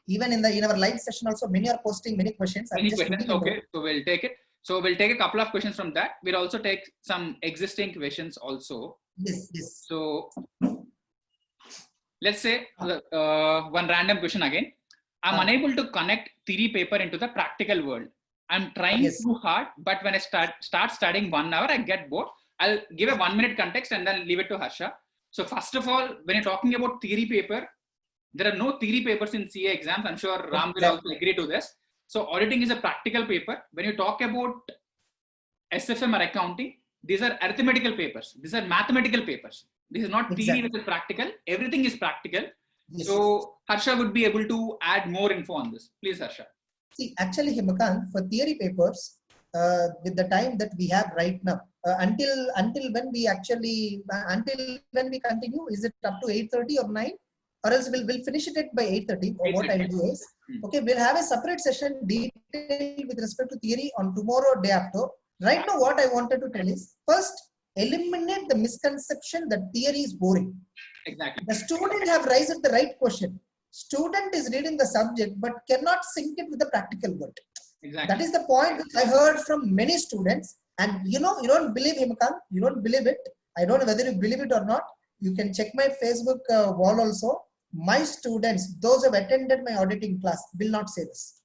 Even in our live session also, many are posting many questions. Okay, so we'll take it. So we'll take a couple of questions from that. We'll also take some existing questions also. Yes, yes. So let's say one random question again. I'm unable to connect theory paper into the practical world. I'm trying too hard, but when I start studying 1 hour, I get bored. I'll give a 1 minute context and then leave it to Harsha. So first of all, when you're talking about theory paper, there are no theory papers in CA exams. I'm sure Ram will also agree to this. So auditing is a practical paper. When you talk about SFM or accounting, these are arithmetical papers. These are mathematical papers. This is not theory which is practical. Everything is practical. Yes. So Harsha would be able to add more info on this. Please, Harsha. See, actually, Himakant, for theory papers, with the time that we have right now, until when we continue, is it up to 8:30 or 9? Or else we'll finish it by 8:30. Or what I'll do is, okay, we'll have a separate session detailed with respect to theory on tomorrow or day after. Right now, what I wanted to tell is, first, eliminate the misconception that theory is boring. Exactly. The student have raised the right question. Student is reading the subject but cannot sync it with the practical world. Exactly. That is the point which I heard from many students. And you don't believe Himakant, you don't believe it. I don't know whether you believe it or not. You can check my Facebook wall also. My students, those who have attended my auditing class, will not say this.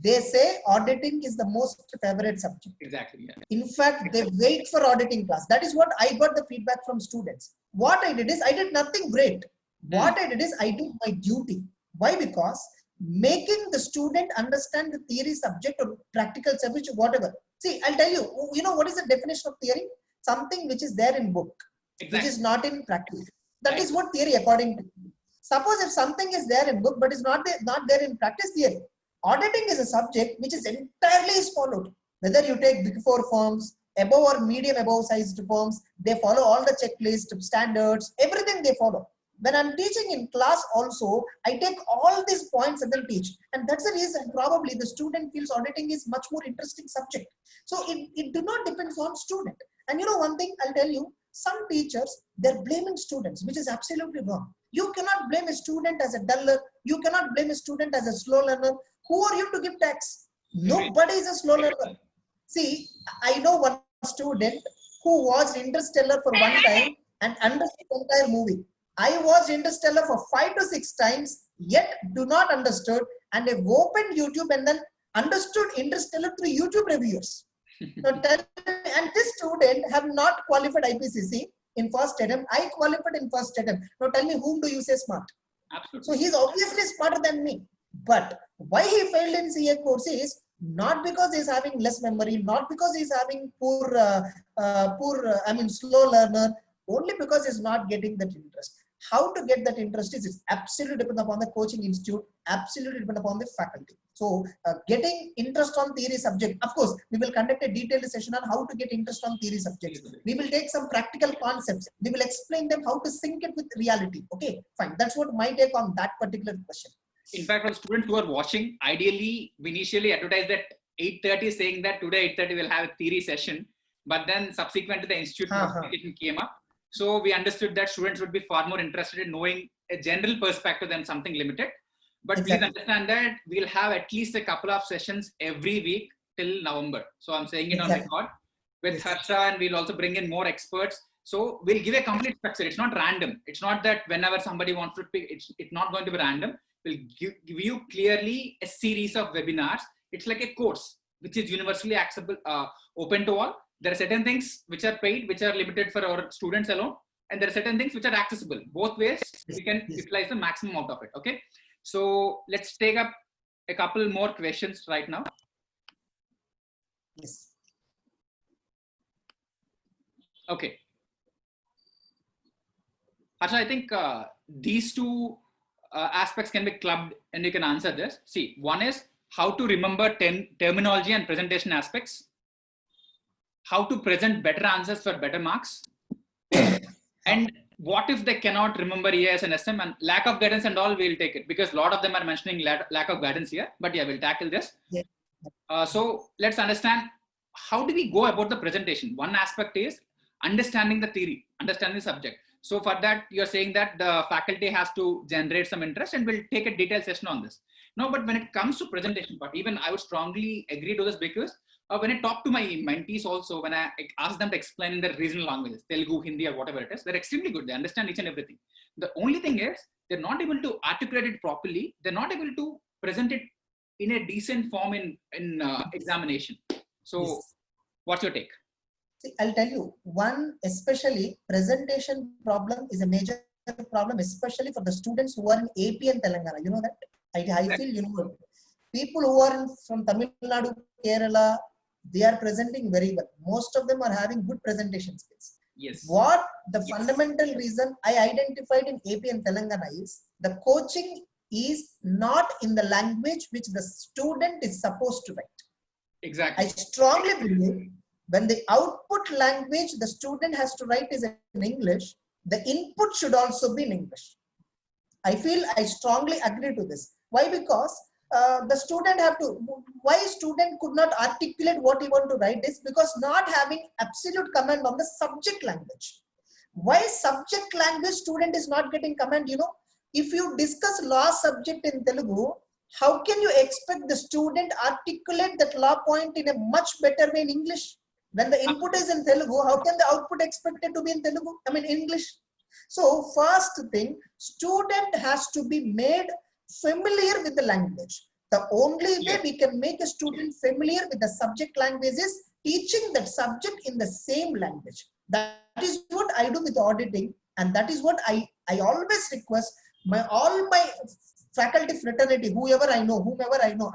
They say auditing is the most favorite subject. Exactly. Yeah. In fact, they wait for auditing class. That is what I got the feedback from students. What I did is, I did nothing great. What I did is, I did my duty. Why? Because making the student understand the theory subject or practical subject, whatever. See, I'll tell you, what is the definition of theory? Something which is there in book, which is not in practice. That is what theory according to me. Suppose if something is there in book, but is not there in practice, theory. Auditing is a subject which is entirely followed. Whether you take Big Four firms, above or medium above sized firms, they follow all the checklist, standards, everything they follow. When I'm teaching in class also, I take all these points and then teach. And that's the reason probably the student feels auditing is much more interesting subject. So it do not depend on student. And one thing I'll tell you, some teachers, they're blaming students, which is absolutely wrong. You cannot blame a student as a duller. You cannot blame a student as a slow learner. Who are you to give tax? Nobody is a slow learner. See, I know one student who watched Interstellar for one time and understood the entire movie. I watched Interstellar for 5 to 6 times, yet do not understood, and I've opened YouTube and then understood Interstellar through YouTube reviewers. So and this student have not qualified IPCC in first attempt. I qualified in first attempt. Now tell me, whom do you say smart? Absolutely. So he's obviously smarter than me. But why he failed in CA course is not because he's having less memory, not because he's having slow learner, only because he's not getting that interest. How to get that interest is absolutely depend upon the coaching institute, absolutely depend upon the faculty. So getting interest on theory subject, of course, we will conduct a detailed session on how to get interest on theory subjects. We will take some practical concepts. We will explain them how to sync it with reality. Okay, fine. That's what my take on that particular question. In fact, for students who are watching, ideally, we initially advertised at 8:30 saying that today 8:30 we'll have a theory session, but then subsequent to the institute notification came up. So we understood that students would be far more interested in knowing a general perspective than something limited. But please understand that we'll have at least a couple of sessions every week till November. So I'm saying it on record with Harsha, and we'll also bring in more experts. So we'll give a complete structure. It's not random. It's not that whenever somebody wants to pick, it's not going to be random. We'll give you clearly a series of webinars. It's like a course which is universally accessible, open to all. There are certain things which are paid, which are limited for our students alone. And there are certain things which are accessible. Both ways, we can utilize the maximum out of it. Okay. So let's take up a couple more questions right now. Yes. Okay. Harsha, I think these two aspects can be clubbed and you can answer this. See, one is how to remember terminology and presentation aspects. How to present better answers for better marks. And what if they cannot remember EIS and SM, and lack of guidance and all, we'll take it because a lot of them are mentioning lack of guidance here, but yeah, we'll tackle this. So let's understand, how do we go about the presentation? One aspect is understanding the theory, understanding the subject. So for that, you're saying that the faculty has to generate some interest, and we'll take a detailed session on this. No, but when it comes to presentation part, even I would strongly agree to this because when I talk to my mentees also, when I ask them to explain in their regional languages, Telugu, Hindi, or whatever it is, they're extremely good. They understand each and everything. The only thing is they're not able to articulate it properly. They're not able to present it in a decent form in examination. So, Yes. what's your take? See, I'll tell you, one especially presentation problem is a major problem, especially for the students who are in AP and Telangana. You know that? I feel you know it. People who are from Tamil Nadu, Kerala, they are presenting very well. Most of them are having good presentation skills. Yes. What the fundamental reason I identified in AP and Telangana is the coaching is not in the language which the student is supposed to write. Exactly. I strongly believe when the output language the student has to write is in English, the input should also be in English. I strongly agree to this. Why? Because the student have to, why student could not articulate what he want to write is because not having absolute command on the subject language. Why subject language student is not getting command? You know, if you discuss law subject in Telugu, how can you expect the student articulate that law point in a much better way in English? When the input is in Telugu, how can the output expected to be in Telugu? I mean English. So first thing, student has to be made familiar with the language. The only way we can make a student familiar with the subject language is teaching that subject in the same language. That is what I do with auditing, and that is what I always request all my faculty fraternity, whomever I know,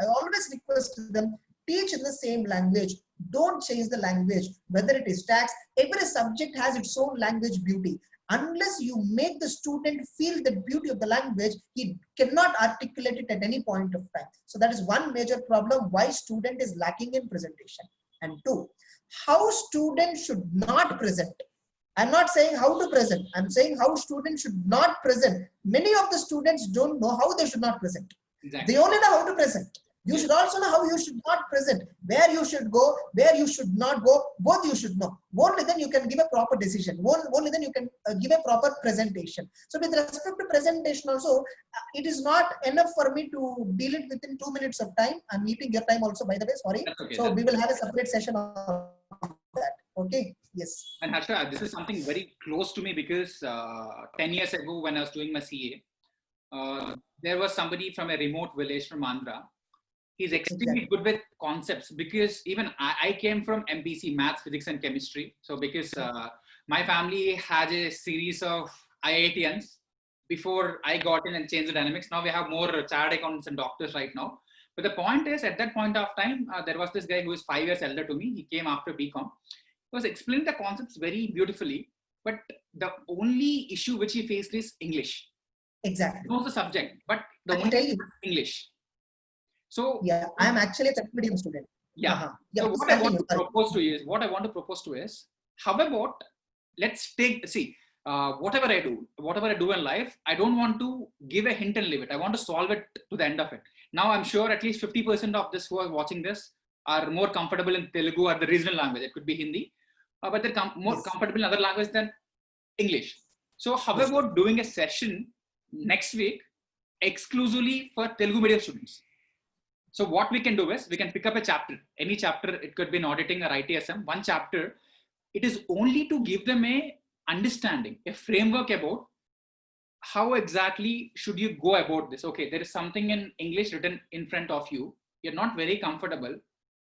I always request them, teach in the same language. Don't change the language. Whether it is tax, every subject has its own language beauty. Unless you make the student feel the beauty of the language, he cannot articulate it at any point of time. So that is one major problem why student is lacking in presentation. And two, how student should not present. I'm not saying how to present. I'm saying how students should not present. Many of the students don't know how they should not present. Exactly. They only know how to present. You should also know how you should not present, where you should go, where you should not go. Both you should know. Only then you can give a proper decision. Only then you can give a proper presentation. So with respect to presentation also, it is not enough for me to deal it within 2 minutes of time. I'm eating your time also, by the way, sorry. Okay, so we will have a separate session on that. Okay, yes. And Harsha, this is something very close to me because 10 years ago when I was doing my CA, there was somebody from a remote village from Andhra. He's extremely good with concepts because even I came from MPC, Maths, Physics and Chemistry. So because my family had a series of IITians before I got in and changed the dynamics. Now we have more chartered accountants and doctors right now. But the point is, at that point of time, there was this guy who is 5 years elder to me. He came after BCom. He was explaining the concepts very beautifully. But the only issue which he faced is English. Exactly. He knows the subject, but the I only tell you, English. So yeah, I'm actually a Telugu medium student. Yeah. So what I want to propose to is, how about let's take whatever I do in life, I don't want to give a hint and leave it. I want to solve it to the end of it. Now I'm sure at least 50% of this who are watching this are more comfortable in Telugu or the regional language. It could be Hindi, but they're more comfortable in other language than English. So how about doing a session next week exclusively for Telugu medium students? So what we can do is we can pick up a chapter, any chapter. It could be in auditing or ITSM, one chapter. It is only to give them a understanding, a framework about how exactly should you go about this. Okay, there is something in English written in front of you. You're not very comfortable.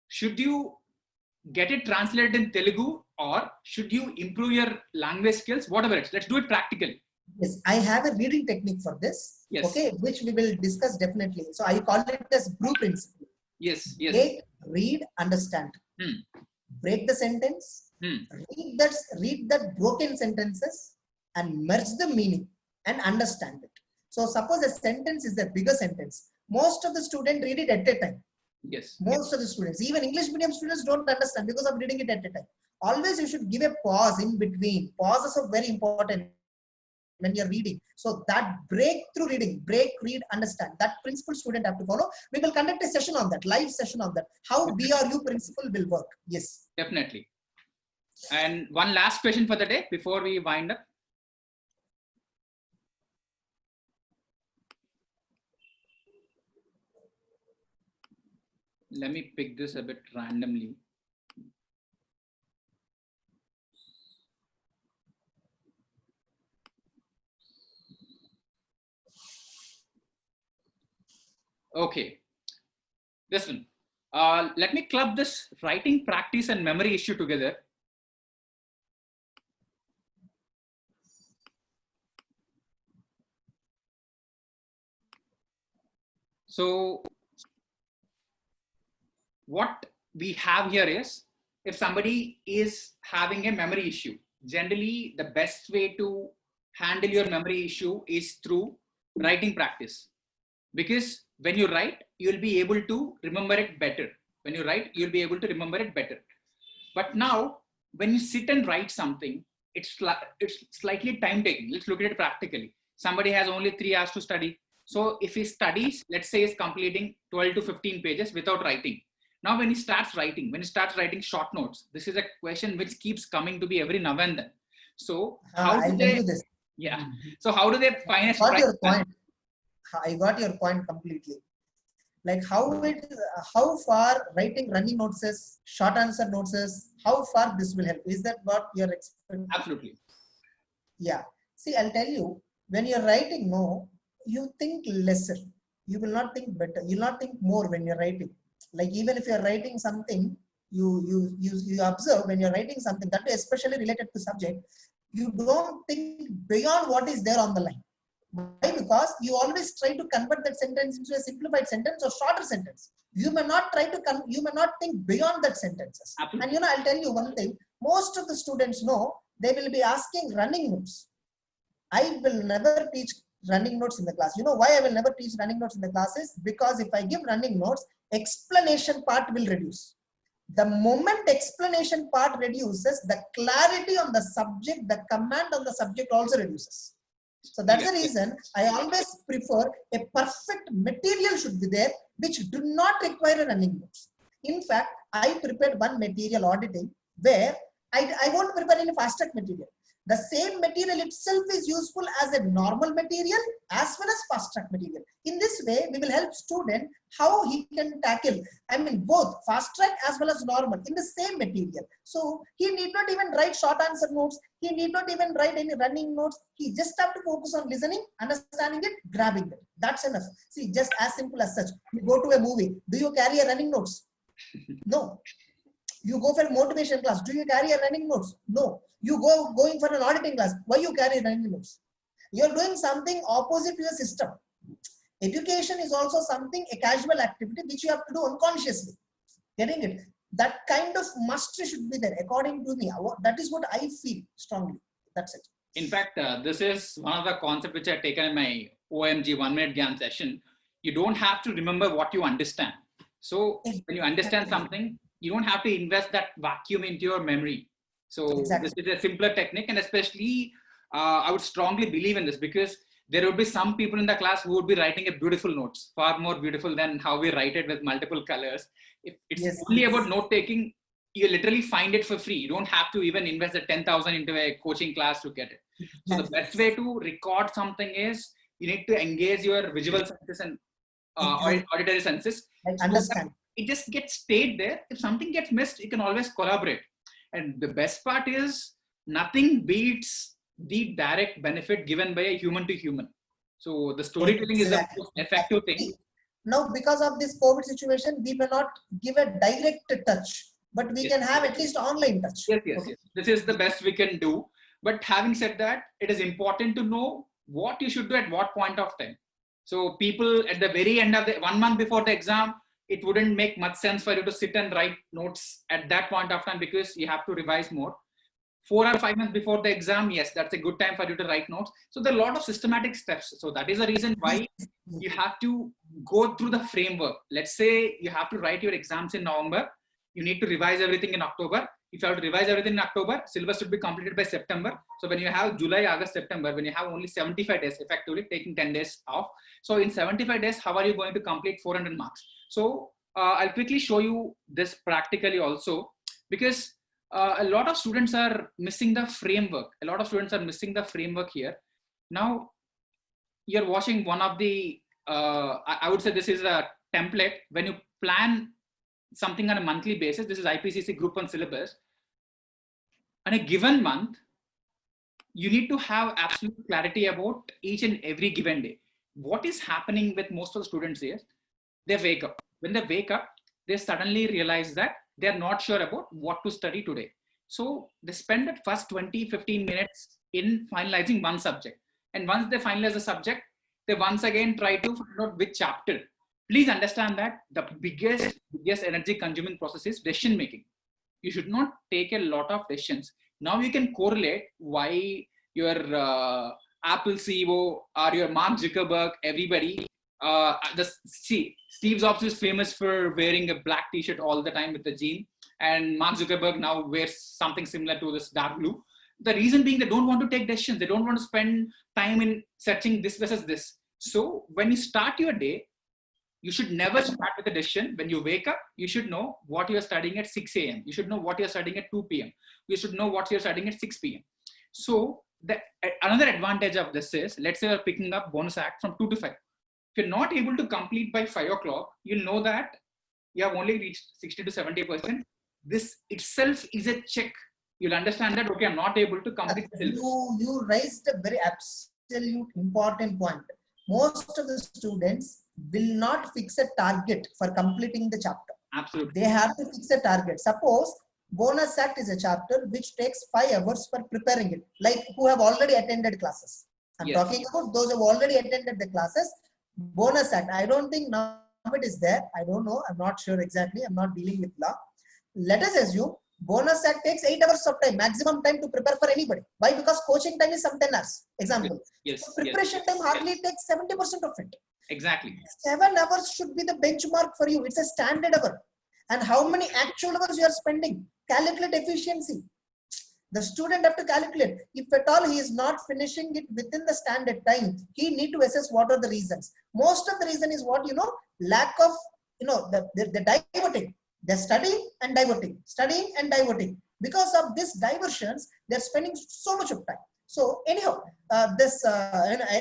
Should you get it translated in Telugu or should you improve your language skills? Whatever it is, let's do it practically. Yes, I have a reading technique for this. Yes. Okay, which we will discuss definitely. So I call it as brew principle. Yes. Break, read, understand. Break the sentence. Read that broken sentences and merge the meaning and understand it. So suppose a sentence is a bigger sentence. Most of the students read it at a time. Yes. Most of the students, even English medium students, don't understand because of reading it at a time. Always you should give a pause in between. Pauses are very important when you're reading. So that breakthrough reading, break, read, understand, that principle student have to follow. We will conduct a session on that, live session on that, how BRU principle will work. Yes. Definitely. And one last question for the day before we wind up. Let me pick this a bit randomly. Okay, listen. Let me club this writing practice and memory issue together. So what we have here is, if somebody is having a memory issue, generally the best way to handle your memory issue is through writing practice. Because when you write, you'll be able to remember it better. When you write, you'll be able to remember it better. But now, when you sit and write something, it's slightly time taking. Let's look at it practically. Somebody has only 3 hours to study. So if he studies, let's say he's completing 12 to 15 pages without writing. Now, when he starts writing short notes, this is a question which keeps coming to be every now and then. So how do I'll tell they, you this. yeah. So how do they find a Got your strike? point. I got your point completely. Like how far writing running notes is, short answer notes is, how far this will help. Is that what you're expecting? Absolutely. Yeah. See, I'll tell you, when you're writing, no, you think lesser. You will not think better. You'll not think more when you're writing. Like even if you're writing something, you observe when you're writing something that is especially related to subject, you don't think beyond what is there on the line. Why? Because you always try to convert that sentence into a simplified sentence or shorter sentence. You may not you may not think beyond that sentences. Absolutely. And I'll tell you one thing, most of the students know they will be asking running notes. I will never teach running notes in the class. You know why I will never teach running notes in the classes? Because if I give running notes, explanation part will reduce. The moment explanation part reduces, the clarity on the subject, the command on the subject also reduces. So that's the reason I always prefer a perfect material should be there, which do not require a running notes. In fact, I prepared one material auditing where I won't prepare any fast track material. The same material itself is useful as a normal material as well as fast track material. In this way, we will help student how he can tackle, I mean, both fast track as well as normal in the same material. So he need not even write short answer notes. He need not even write any running notes. He just have to focus on listening, understanding it, grabbing it. That's enough. See, just as simple as such. You go to a movie. Do you carry a running notes? No. You go for a motivation class. Do you carry a running notes? No. You going for an auditing class. Why you carry running notes? You're doing something opposite to your system. Education is also something, a casual activity which you have to do unconsciously. Getting it? That kind of mastery should be there, according to me. That is what I feel strongly. That's it. In fact, this is one of the concepts which I've taken in my OMG 1 minute Gyan session. You don't have to remember what you understand. So when you understand something, you don't have to invest that vacuum into your memory. So this is a simpler technique, and especially I would strongly believe in this because there would be some people in the class who would be writing a beautiful notes, far more beautiful than how we write it with multiple colors. If it's only about note taking, you literally find it for free. You don't have to even invest the 10,000 into a coaching class to get it. So the best way to record something is you need to engage your visual senses and auditory senses. Understand. It just gets stayed there. If something gets missed, you can always collaborate. And the best part is nothing beats the direct benefit given by a human to human. So the storytelling is the most effective thing. Now, because of this COVID situation, we may not give a direct touch, but we can have at least online touch. Yes. This is the best we can do. But having said that, it is important to know what you should do at what point of time. So people at the very end of the 1 month before the exam, it wouldn't make much sense for you to sit and write notes at that point of time because you have to revise more. 4 or 5 months before the exam, yes, that's a good time for you to write notes. So there are a lot of systematic steps. So that is the reason why you have to go through the framework. Let's say you have to write your exams in November. You need to revise everything in October. If you have to revise everything in October, syllabus should be completed by September. So when you have July, August, September, when you have only 75 days, effectively taking 10 days off. So in 75 days, how are you going to complete 400 marks? So I'll quickly show you this practically also because a lot of students are missing the framework. A lot of students are missing the framework here. Now, you're watching one of the, I would say this is a template. When you plan something on a monthly basis, this is IPCC Group 1 syllabus. On a given month, you need to have absolute clarity about each and every given day. What is happening with most of the students here? they wake up. When they wake up, they suddenly realize that they're not sure about what to study today. So they spend the first 20-15 minutes in finalizing one subject. And once they finalize the subject, they once again try to find out which chapter. Please understand that the biggest energy consuming process is decision making. You should not take a lot of decisions. Now you can correlate why your Apple CEO or your Mark Zuckerberg, everybody, Steve Jobs is famous for wearing a black t-shirt all the time with the jean, and Mark Zuckerberg now wears something similar to this dark blue. The reason being they don't want to take decisions. They don't want to spend time in searching this versus this. So when you start your day, you should never start with a decision. When you wake up, you should know what you're studying at 6 a.m. You should know what you're studying at 2 p.m. You should know what you're studying at 6 p.m. So another advantage of this is, let's say you're picking up bonus act from 2 to 5. If you're not able to complete by 5 o'clock, you'll know that you have only reached 60 to 70%. This itself is a check. You'll understand that, okay, I'm not able to complete the syllabus. You raised a very absolute important point. Most of the students will not fix a target for completing the chapter. Absolutely. They have to fix a target. Suppose bonus act is a chapter which takes 5 hours for preparing it, like who have already attended classes. I'm talking about those who have already attended the classes. Bonus act, I don't think now it is there. I don't know. I'm not sure exactly. I'm not dealing with law. Let us assume bonus act takes 8 hours of time, maximum time to prepare for anybody. Why? Because coaching time is some 10 hours. Example. Yes. So preparation time hardly takes 70% of it. Exactly. 7 hours should be the benchmark for you. It's a standard hour. And how many actual hours you are spending? Calculate efficiency. The student have to calculate. If at all he is not finishing it within the standard time, he need to assess what are the reasons. Most of the reason is what, lack of, the diverting. They're studying and diverting. Because of this diversions, they're spending so much of time. So anyhow,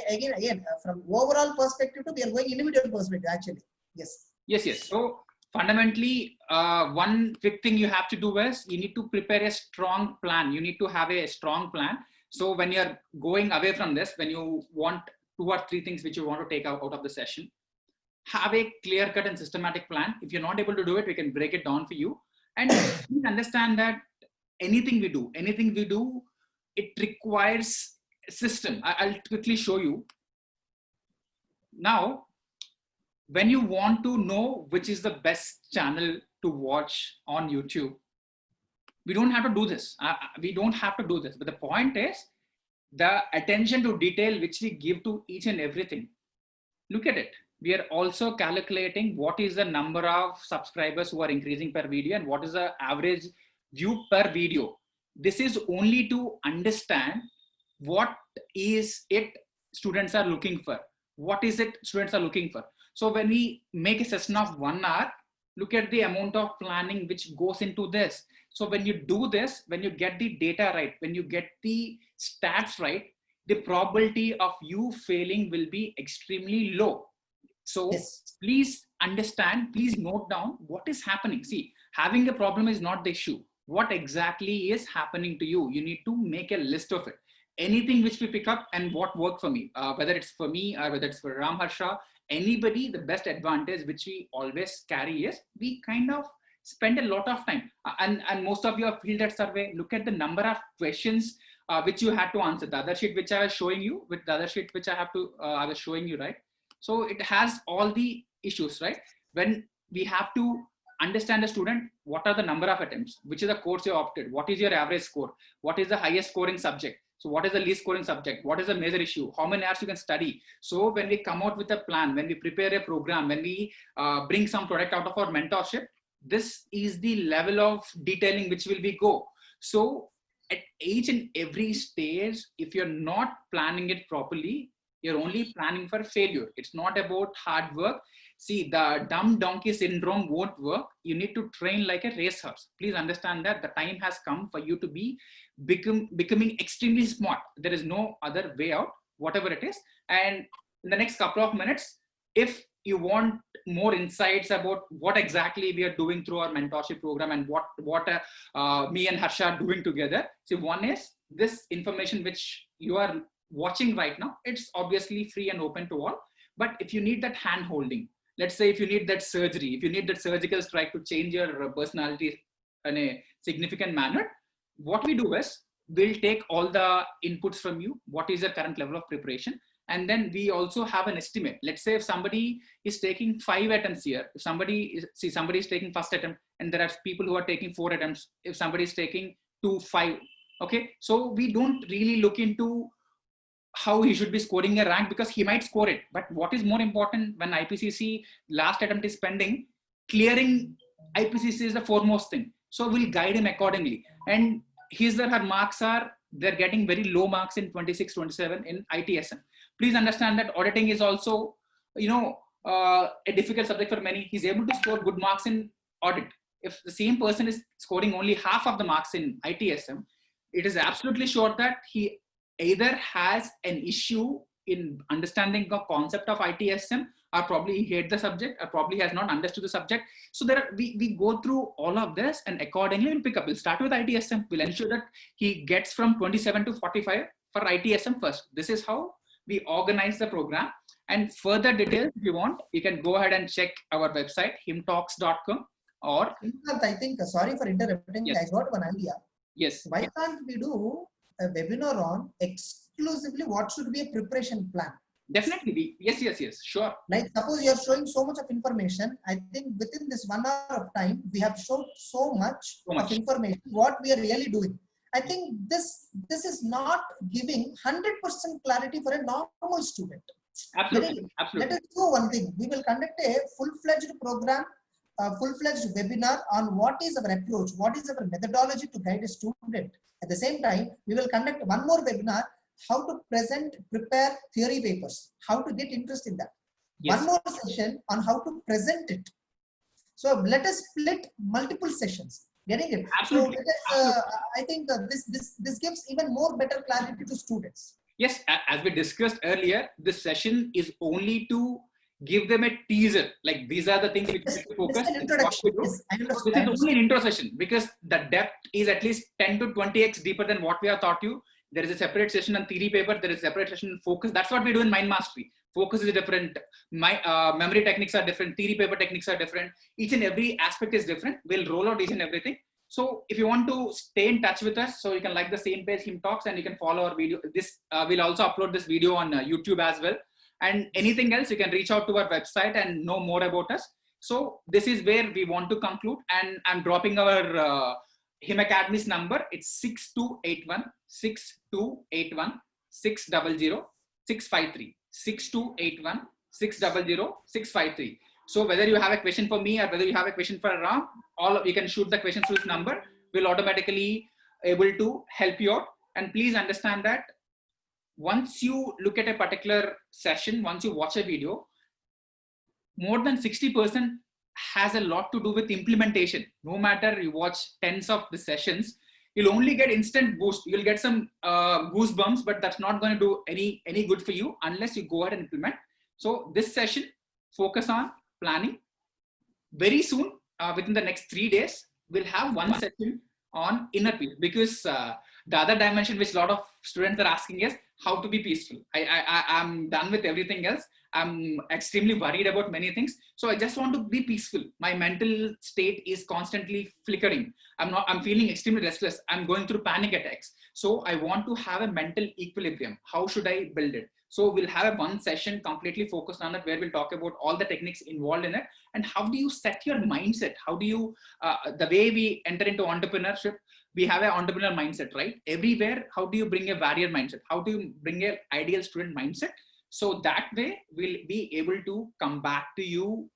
again, from overall perspective to we are going individual perspective actually. Yes. Yes. So fundamentally, one big thing you have to do is you need to prepare a strong plan. You need to have a strong plan. So when you're going away from this, when you want 2 or 3 things which you want to take out of the session, have a clear-cut and systematic plan. If you're not able to do it, we can break it down for you. And please understand that anything we do, it requires a system. I'll quickly show you. Now, when you want to know which is the best channel to watch on YouTube, we don't have to do this. But the point is the attention to detail which we give to each and everything. Look at it. We are also calculating what is the number of subscribers who are increasing per video and what is the average view per video. This is only to understand what is it students are looking for. What is it students are looking for? So when we make a session of 1 hour, look at the amount of planning which goes into this. So when you do this, when you get the data right, when you get the stats right, the probability of you failing will be extremely low. So please understand, please note down what is happening. See, having a problem is not the issue. What exactly is happening to you? You need to make a list of it. Anything which we pick up and what worked for me, whether it's for me or whether it's for Ram Harsha, anybody, the best advantage which we always carry is we kind of spend a lot of time. And most of you have filled that survey. Look at the number of questions which you had to answer. The other sheet which I was showing you, with the other sheet which I was showing you, right? So it has all the issues, right? When we have to understand the student, what are the number of attempts, which is the course you opted, what is your average score, what is the highest scoring subject, so what is the least scoring subject, what is the major issue, how many hours you can study. So when we come out with a plan, when we prepare a program, when we bring some product out of our mentorship, this is the level of detailing which will we go. So at each and every stage, if you're not planning it properly, you're only planning for failure. It's not about hard work. See, the dumb donkey syndrome won't work. You need to train like a racehorse. Please understand that the time has come for you to be becoming extremely smart. There is no other way out, whatever it is. And in the next couple of minutes, if you want more insights about what exactly we are doing through our mentorship program and what me and Harsha are doing together. See, one is this information which you are watching right now. It's obviously free and open to all. But if you need that hand holding, let's say if you need that surgery, if you need that surgical strike to change your personality in a significant manner, what we do is we'll take all the inputs from you. What is your current level of preparation? And then we also have an estimate. Let's say if somebody is taking 5 attempts here, if somebody is taking first attempt, and there are people who are taking 4 attempts, if somebody is taking 2, 5, okay. So we don't really look into how he should be scoring a rank, because he might score it. But what is more important when IPCC last attempt is pending, clearing IPCC is the foremost thing. So we'll guide him accordingly. And his or her marks are, they're getting very low marks in 26, 27 in ITSM. Please understand that auditing is also, a difficult subject for many. He's able to score good marks in audit. If the same person is scoring only half of the marks in ITSM, it is absolutely sure that he either has an issue in understanding the concept of ITSM, or probably he hates the subject, or probably has not understood the subject. So we go through all of this, and accordingly we'll pick up. We'll start with ITSM. We'll ensure that he gets from 27 to 45 for ITSM first. This is how we organize the program. And further details, if you want, you can go ahead and check our website, himtalks.com. Or I think, sorry for interrupting, yes. I got one idea. Yes. Why can't we do a webinar on exclusively what should be a preparation plan? Definitely. Yes, sure. Like suppose you're showing so much of information, I think within this 1 hour of time, we have shown so much of information, what we are really doing. I think this is not giving 100% clarity for a normal student. Absolutely. Let us do one thing. We will conduct a full-fledged program, a full-fledged webinar on what is our approach, what is our methodology to guide a student. At the same time, we will conduct one more webinar, how to prepare theory papers, how to get interest in that. Yes. One more session on how to present it. So let us split multiple sessions. Getting it? Absolutely. So I think this gives even more better clarity to students. Yes, as we discussed earlier, this session is only to give them a teaser. Like these are the things we need to focus. It's an introduction. Yes, this is only an intro session, because the depth is at least 10 to 20x deeper than what we have taught you. There is a separate session on theory paper. There is a separate session on focus. That's what we do in Mind Mastery. Focus is different. Memory techniques are different. Theory paper techniques are different. Each and every aspect is different. We'll roll out each and everything. So if you want to stay in touch with us, so you can like the same page, Him Talks, and you can follow our video. We'll also upload this video on YouTube as well. And anything else, you can reach out to our website and know more about us. So this is where we want to conclude. And I'm dropping our Him Academy's number. It's 6281 6281 600 653 6281 600 653. So whether you have a question for me or whether you have a question for Ram, you can shoot the questions to this number. We'll automatically able to help you out. And please understand that once you look at a particular session, once you watch a video, more than 60% has a lot to do with implementation. No matter you watch tens of the sessions, you'll only get instant boost. You'll get some goosebumps, but that's not going to do any good for you unless you go ahead and implement. So this session, focus on planning. Very soon, within the next 3 days, we'll have one session on inner peace, because the other dimension which a lot of students are asking is how to be peaceful. I'm done with everything else. I'm extremely worried about many things. So I just want to be peaceful. My mental state is constantly flickering. I'm feeling extremely restless. I'm going through panic attacks. So I want to have a mental equilibrium. How should I build it? So we'll have one session completely focused on it, where we'll talk about all the techniques involved in it and how do you set your mindset? How do you, the way we enter into entrepreneurship, we have an entrepreneurial mindset, right? Everywhere, how do you bring a warrior mindset? How do you bring an ideal student mindset? So that way we'll be able to come back to you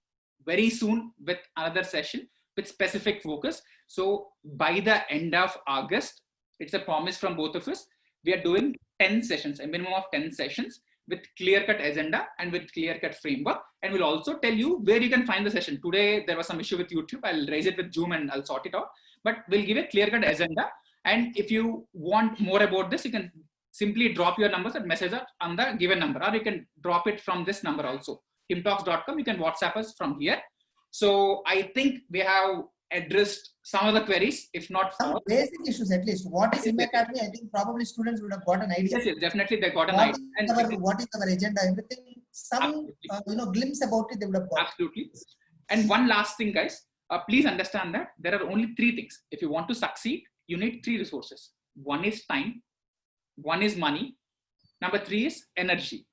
very soon with another session with specific focus. So by the end of August, it's a promise from both of us. We are doing 10 sessions, a minimum of 10 sessions with clear-cut agenda and with clear-cut framework. And we'll also tell you where you can find the session. Today, there was some issue with YouTube. I'll raise it with Zoom and I'll sort it out. But we'll give a clear-cut agenda. And if you want more about this, you can simply drop your numbers and message us on the given number, or you can drop it from this number also. himtalks.com, you can WhatsApp us from here. So I think we have addressed some of the queries, if not some all. Basic issues at least. What is Him Academy? I think probably students would have got an idea. Yes, definitely they got an idea. What is our agenda? Everything some glimpse about it they would have got. Absolutely. And one last thing, guys, please understand that there are only three things. If you want to succeed, you need three resources. One is time, one is money, number three is energy.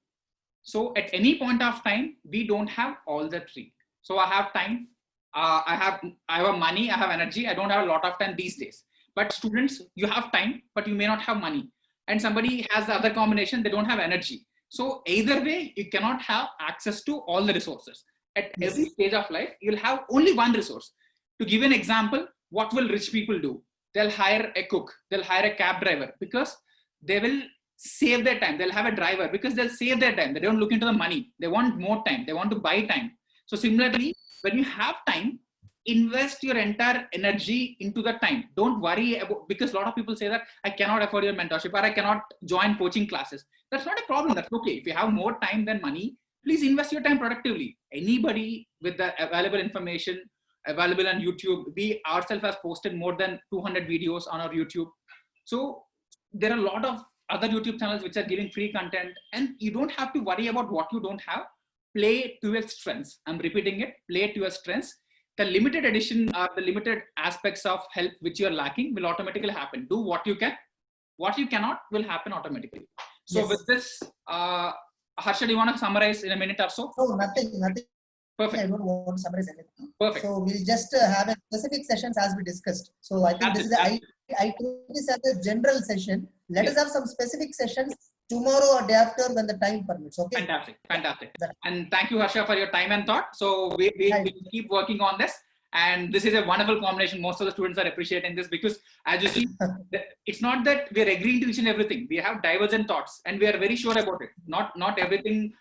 So at any point of time, we don't have all the three. So I have time, I have money, I have energy. I don't have a lot of time these days. But students, you have time, but you may not have money. And somebody has the other combination, they don't have energy. So either way, you cannot have access to all the resources. At every stage of life, you'll have only one resource. To give an example, what will rich people do? They'll hire a cook, they'll hire a cab driver because they will save their time. They'll have a driver because they'll save their time. They don't look into the money. They want more time. They want to buy time. So similarly, when you have time, invest your entire energy into the time. Don't worry about, because a lot of people say that I cannot afford your mentorship or I cannot join coaching classes. That's not a problem. That's okay. If you have more time than money, please invest your time productively. Anybody with the available information available on YouTube, we ourselves have posted more than 200 videos on our YouTube. So there are a lot of other YouTube channels which are giving free content, and you don't have to worry about what you don't have. Play to your strengths. I'm repeating it. Play to your strengths. The limited edition or the limited aspects of help which you're lacking will automatically happen. Do what you can. What you cannot will happen automatically. So with this, Harsha, do you want to summarize in a minute or so? No, nothing. Perfect. I don't want to summarize anything. Perfect. So we'll just have a specific sessions as we discussed. So I think this is I took this as a general session. Let us have some specific sessions tomorrow or day after when the time permits. Okay. Fantastic. Fantastic. And thank you, Harsha, for your time and thought. So we keep working on this. And this is a wonderful combination. Most of the students are appreciating this because, as you see, it's not that we're agreeing to each and everything. We have divergent thoughts and we are very sure about it. Not everything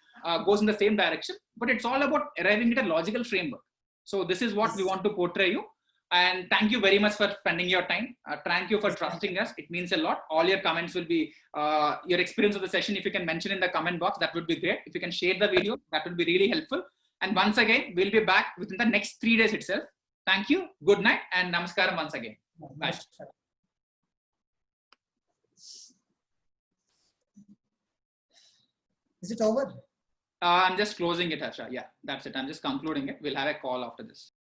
goes in the same direction, but it's all about arriving at a logical framework. So this is what we want to portray you. And thank you very much for spending your time. Thank you for trusting us. It means a lot. All your comments will be, your experience of the session, if you can mention in the comment box, that would be great. If you can share the video, that would be really helpful. And once again, we'll be back within the next 3 days itself. Thank you. Good night and namaskaram once again. Bye. Is it over? I'm just closing it, Harsha. Yeah, that's it. I'm just concluding it. We'll have a call after this.